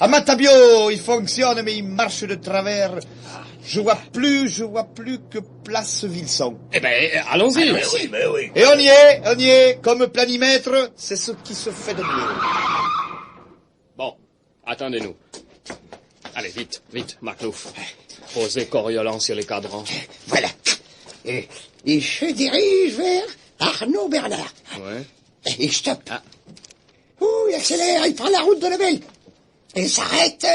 À Matabio, il fonctionne, mais il marche de travers. Je vois plus que place Vilson. Eh ben, allons-y. Mais oui. Et on y est, comme planimètre, c'est ce qui se fait de mieux. Bon, attendez-nous. Allez, vite, Maclouf. Posez Coriolan sur les cadrans. Voilà. Et je dirige vers Arnaud Bernard. Ouais. Et je stoppe. Il accélère, il prend la route de la Belle. Il s'arrête.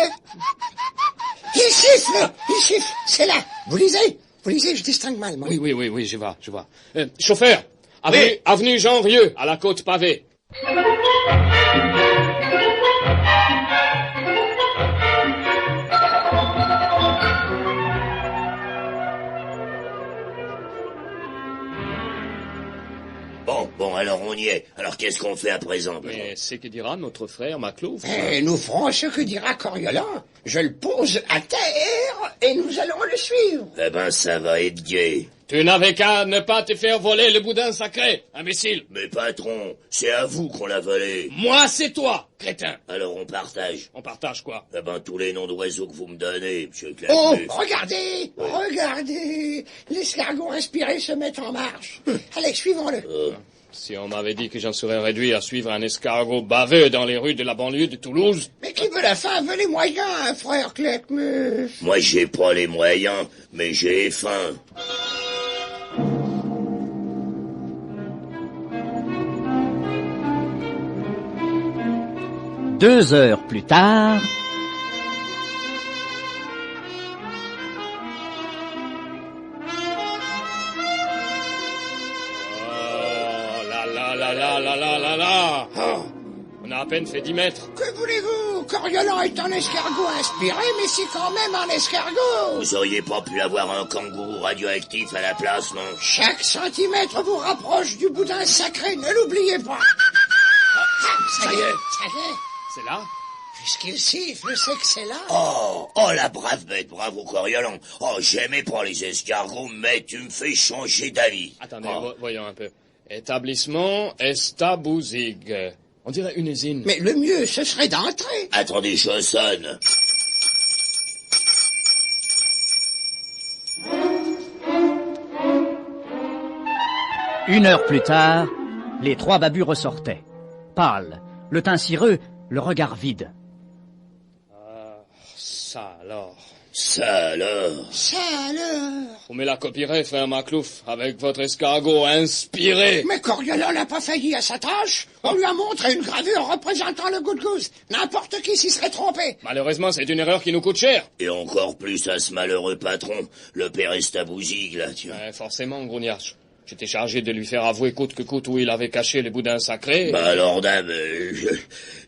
Il siffle, c'est là. Vous lisez, je distingue mal, moi. Oui, je vois. Chauffeur, avenue Jean Rieux, à la côte pavée. Bon, alors on y est. Alors qu'est-ce qu'on fait à présent? Mais c'est que dira notre frère Maclouf. Nous ferons ce que dira Coriolan. Je le pose à terre et nous allons le suivre. Eh ben, ça va être gai. Tu n'avais qu'à ne pas te faire voler le boudin sacré, imbécile. Mais patron, c'est à vous qu'on l'a volé. Moi, c'est toi, crétin. Alors on partage. On partage quoi? Eh ben, tous les noms d'oiseaux que vous me donnez, monsieur Oh, Claquemuf. regardez. L'escargot inspiré se met en marche. Allez, suivons-le. Si on m'avait dit que j'en serais réduit à suivre un escargot baveux dans les rues de la banlieue de Toulouse... Mais qui veut la faim veut les moyens, frère Claquemuf. Moi, j'ai pas les moyens, mais j'ai faim. Deux heures plus tard... On a à peine fait 10 mètres. Que voulez-vous? Coriolan est un escargot inspiré, mais c'est quand même un escargot. Vous auriez pas pu avoir un kangourou radioactif à la place, non? Chaque centimètre vous rapproche du boudin sacré, ne l'oubliez pas. Ça y est. C'est là? Puisqu'il siffle, c'est que c'est là. Oh, la brave bête, bravo Coriolan. Oh, j'aimais pas les escargots, mais tu me fais changer d'avis. Attendez, voyons un peu. Établissement Estabouzig. On dirait une usine. Mais le mieux, ce serait d'entrer. Attendez, je sonne. Une heure plus tard, les trois babus ressortaient. Pâles, le teint cireux, le regard vide. Ça alors. Ça alors. Ça alors. On me la copierait, frère Maclouf, avec votre escargot inspiré. Mais Coriolan n'a pas failli à sa tâche. On lui a montré une gravure représentant le Goudgouze. N'importe qui s'y serait trompé. Malheureusement, c'est une erreur qui nous coûte cher. Et encore plus à ce malheureux patron, le père Estabouzig, là, tiens. Ouais, forcément, Grougnache. J'étais chargé de lui faire avouer coûte que coûte où il avait caché les boudins sacrés. Bah alors, dame,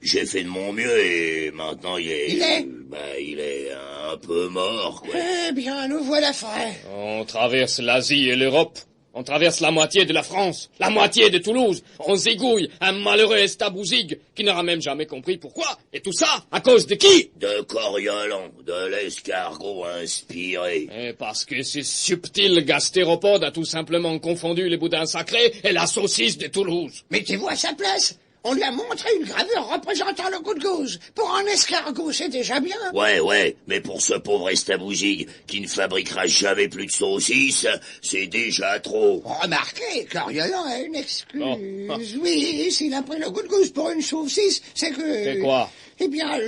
j'ai fait de mon mieux et maintenant il est un peu mort, quoi. Eh bien, nous voilà frais. On traverse l'Asie et l'Europe. On traverse la moitié de la France, la moitié de Toulouse. On zigouille un malheureux Estabouzig qui n'aura même jamais compris pourquoi. Et tout ça, à cause de qui? De Coriolan, de l'escargot inspiré. Et parce que ce subtil gastéropode a tout simplement confondu les boudins sacrés et la saucisse de Toulouse. Mettez-vous à sa place. On lui a montré une gravure représentant le Goudgouze. Pour un escargot, c'est déjà bien. Ouais, mais pour ce pauvre Estabouzig qui ne fabriquera jamais plus de saucisses, c'est déjà trop. Remarquez, Coriolan a une excuse. Oh. Oui, s'il a pris le Goudgouze pour une saucisse, c'est que... C'est quoi? Eh bien,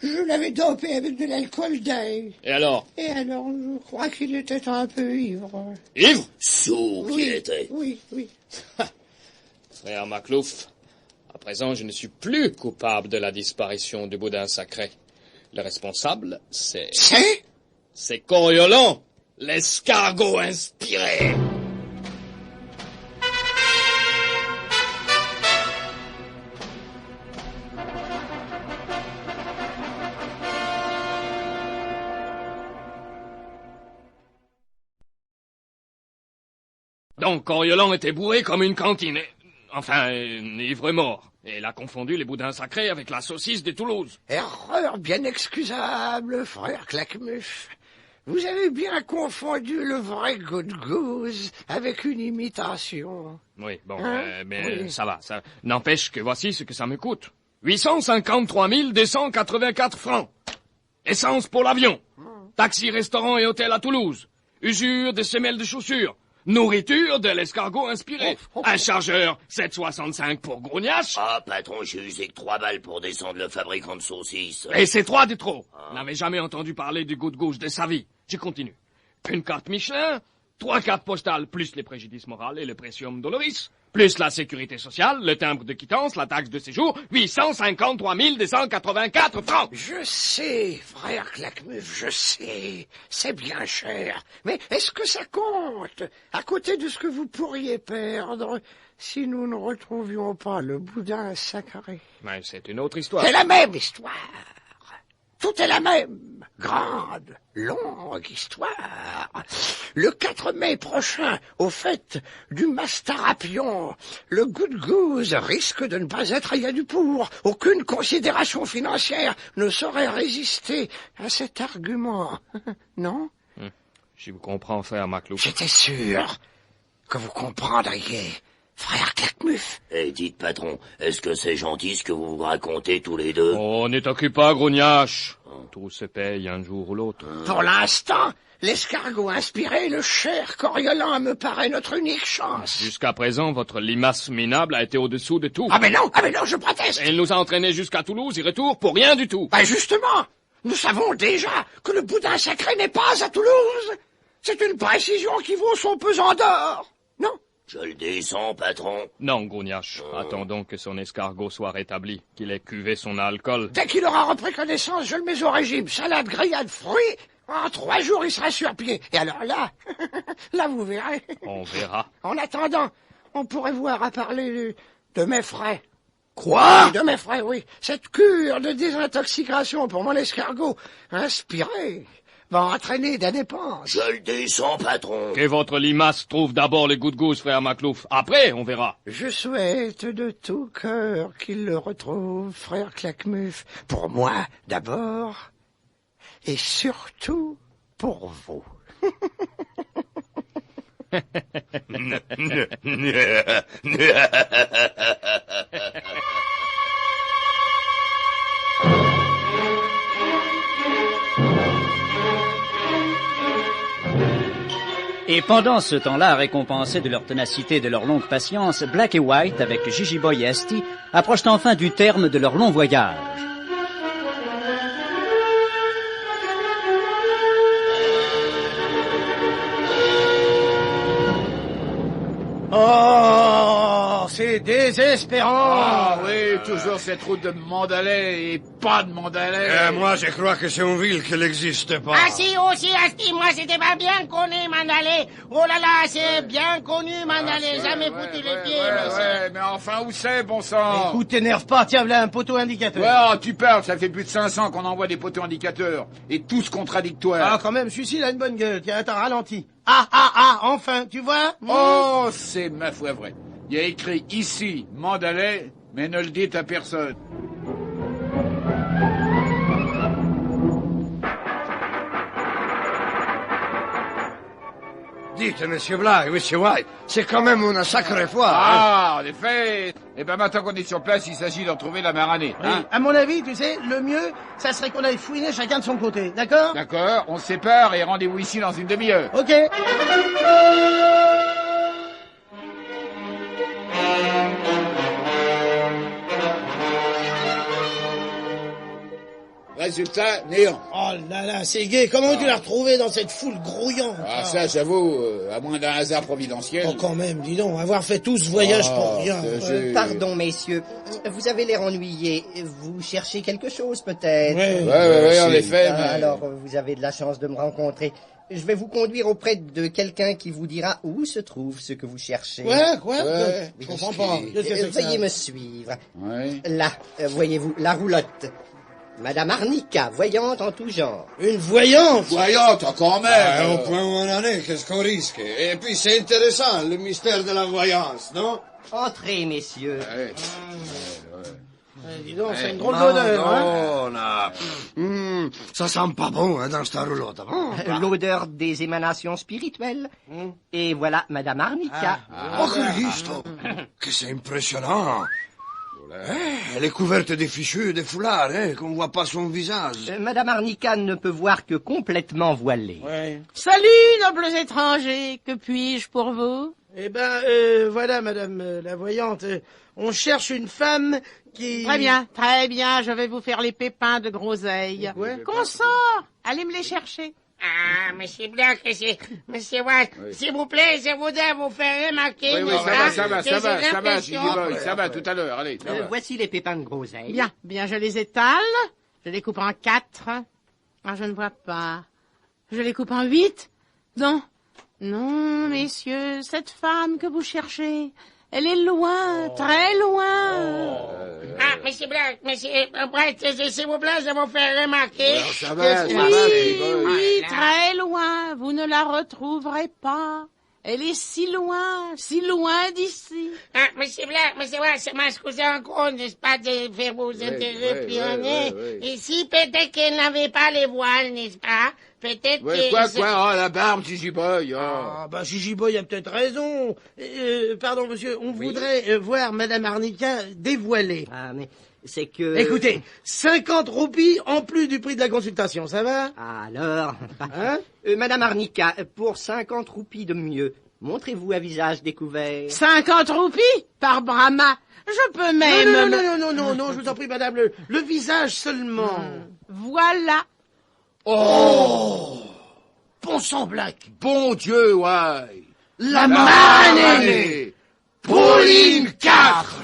je l'avais dopé avec de l'alcool d'ail. Et alors? Et alors, je crois qu'il était un peu ivre. Ivre? Sourd qu'il était. Oui. Frère Maclouf, à présent, je ne suis plus coupable de la disparition du boudin sacré. Le responsable, c'est... C'est Coriolan, l'escargot inspiré. Donc, Coriolan était bourré comme une cantine. Enfin, ivre mort. Et il a confondu les boudins sacrés avec la saucisse de Toulouse. Erreur bien excusable, frère Claquemuf. Vous avez bien confondu le vrai Goudgouze avec une imitation. Oui, bon, Hein? mais Oui. ça va. Ça n'empêche que voici ce que ça me coûte. 853 284 francs. Essence pour l'avion. Taxi, restaurant et hôtel à Toulouse. Usure des semelles de chaussures. Nourriture de l'escargot inspiré. Un chargeur, 7,65 pour Grougnache. Ah, patron, j'ai usé que 3 balles pour descendre le fabricant de saucisses. Et c'est 3 de trop. N'avait jamais entendu parler du Goudgouze de sa vie. Je continue. Une carte Michelin, 3 cartes postales, plus les préjudices moraux et le précium doloris, plus la sécurité sociale, le timbre de quittance, la taxe de séjour, 853 284 francs. Je sais, frère Claquemuf, je sais. C'est bien cher. Mais est-ce que ça compte à côté de ce que vous pourriez perdre si nous ne retrouvions pas le boudin sacré? Mais c'est une autre histoire. C'est la même histoire. Tout est la même. Grande, longue histoire. Le 4 mai prochain, au fête du Mastarapion, le Goudgouze risque de ne pas être à Yadupour. Aucune considération financière ne saurait résister à cet argument. Non? Je vous comprends, frère Maclouf. J'étais sûr que vous comprendriez, frère Claquemuf. Eh, dites, patron, est-ce que c'est gentil ce que vous vous racontez tous les deux? Oh, ne t'occupe pas, Grougnache. Tout se paye un jour ou l'autre. Pour l'instant, l'escargot inspiré, le cher Coriolan me paraît notre unique chance. Jusqu'à présent, votre limace minable a été au-dessous de tout. Ah mais non, je proteste. Et il nous a entraînés jusqu'à Toulouse et retour pour rien du tout. Ben justement, nous savons déjà que le boudin sacré n'est pas à Toulouse. C'est une précision qui vaut son pesant d'or. Non? Je le descends, patron. Non, Grougnache. Attendons que son escargot soit rétabli, qu'il ait cuvé son alcool. Dès qu'il aura repris connaissance, je le mets au régime. Salade, grillade, fruits. En 3 jours, il sera sur pied. Et alors là, là vous verrez. On verra. En attendant, on pourrait voir à parler de mes frais. Quoi? Oui, de mes frais, oui. Cette cure de désintoxication pour mon escargot inspiré va entraîner des dépenses. Je le descends, patron. Que votre limace trouve d'abord les Goudgouze, frère Maclouf. Après, on verra. Je souhaite de tout cœur qu'il le retrouve, frère Claquemuf. Pour moi, d'abord, et surtout pour vous. Et pendant ce temps-là, récompensés de leur ténacité et de leur longue patience, Black et White, avec Gigi Boy et Asti, approchent enfin du terme de leur long voyage. C'est désespérant. Ah oui, toujours cette route de Mandalay et pas de Mandalay. Moi, je crois que c'est une ville qui n'existe pas. Ah si, aussi, Asti, moi c'était pas bien connu, Mandalay. Oh là là, c'est bien connu, Mandalay. Jamais foutu les pieds, mais Ouais, mais enfin, où c'est, bon sang? Écoute, t'énerve pas, tiens, voilà un poteau indicateur. Ouais, tu parles, ça fait plus de 500 qu'on envoie des poteaux indicateurs. Et tous contradictoires. Ah, quand même, celui-ci, il a une bonne gueule. Tiens, attends, ralentis. Enfin, tu vois? Oh, c'est ma foi vrai. Il y a écrit ici, Mandalay, mais ne le dites à personne. Dites, monsieur Black, monsieur White, c'est quand même une sacrée fois. Ah, en effet. Eh ben, maintenant qu'on est sur place, il s'agit d'en trouver la maranée. Oui, Hein? à mon avis, tu sais, le mieux, ça serait qu'on aille fouiner chacun de son côté, d'accord? D'accord, on se sépare et rendez-vous ici dans une demi-heure. Ok. Résultat, néant. Oh là là, c'est gai. Comment tu l'as retrouvé dans cette foule grouillante? Ah, ça, j'avoue, à moins d'un hasard providentiel. Oh, quand même, dis donc, avoir fait tout ce voyage pour rien. Pardon, messieurs. Vous avez l'air ennuyés. Vous cherchez quelque chose, peut-être? Ouais, en effet. Mais... Alors, vous avez de la chance de me rencontrer. Je vais vous conduire auprès de quelqu'un qui vous dira où se trouve ce que vous cherchez. Quoi? Je comprends pas. Veuillez me suivre. Ouais. Là, voyez-vous, la roulotte. Madame Arnica, voyante en tout genre. Une voyante? Voyante, quand même. Au point où on en est, qu'est-ce qu'on risque? Et puis, c'est intéressant, le mystère de la voyance, non? Entrez, messieurs. Dis donc, c'est une drôle d'odeur, hein? Ça sent pas bon, hein, dans cette roulotte. L'odeur des émanations spirituelles. Et voilà Madame Arnica. Oh, Christo! Que c'est impressionnant! Elle est couverte des fichus et des foulards, hein, qu'on voit pas son visage. Madame Arnica ne peut voir que complètement voilée. Salut, nobles étrangers, que puis-je pour vous? Eh ben, voilà, madame la voyante, on cherche une femme qui... Très bien, je vais vous faire les pépins de groseille. Consort, allez me les chercher. Ah, monsieur Black, monsieur White, s'il vous plaît, je voudrais vous faire remarquer... Oui, ça va, Gigi Boy, ça va, tout à l'heure, allez, ça va. Voici les pépins de groseille. Bien, je les étale, je les coupe en 4. Ah, je ne vois pas. Je les coupe en 8. Non, messieurs, cette femme que vous cherchez, elle est loin, très loin. Ah, monsieur Black, monsieur White, s'il vous plaît, je vous faire remarquer... Ça va, Oui, très loin, vous ne la retrouverez pas. Elle est si loin d'ici. Ah, monsieur Black, monsieur White, c'est m'excuser encore, n'est-ce pas, de faire vous interrompre. Ici, peut-être qu'elle n'avait pas les voiles, n'est-ce pas? Peut-être que... Quoi? Oh, la barbe, Gigi Boy. Ah, bah, Gigi Boy a peut-être raison. Pardon, monsieur, on voudrait voir madame Arnica dévoilée. Ah, mais c'est que... Écoutez, 50 roupies en plus du prix de la consultation, ça va? Alors... Madame Arnica, pour 50 roupies de mieux, montrez-vous à visage découvert. 50 roupies? Par Brahma, je peux même... Non, je vous en prie, madame, le visage seulement. Voilà. Oh! Bon sang, Black! Bon Dieu, ouais! La manée! Pauline 4!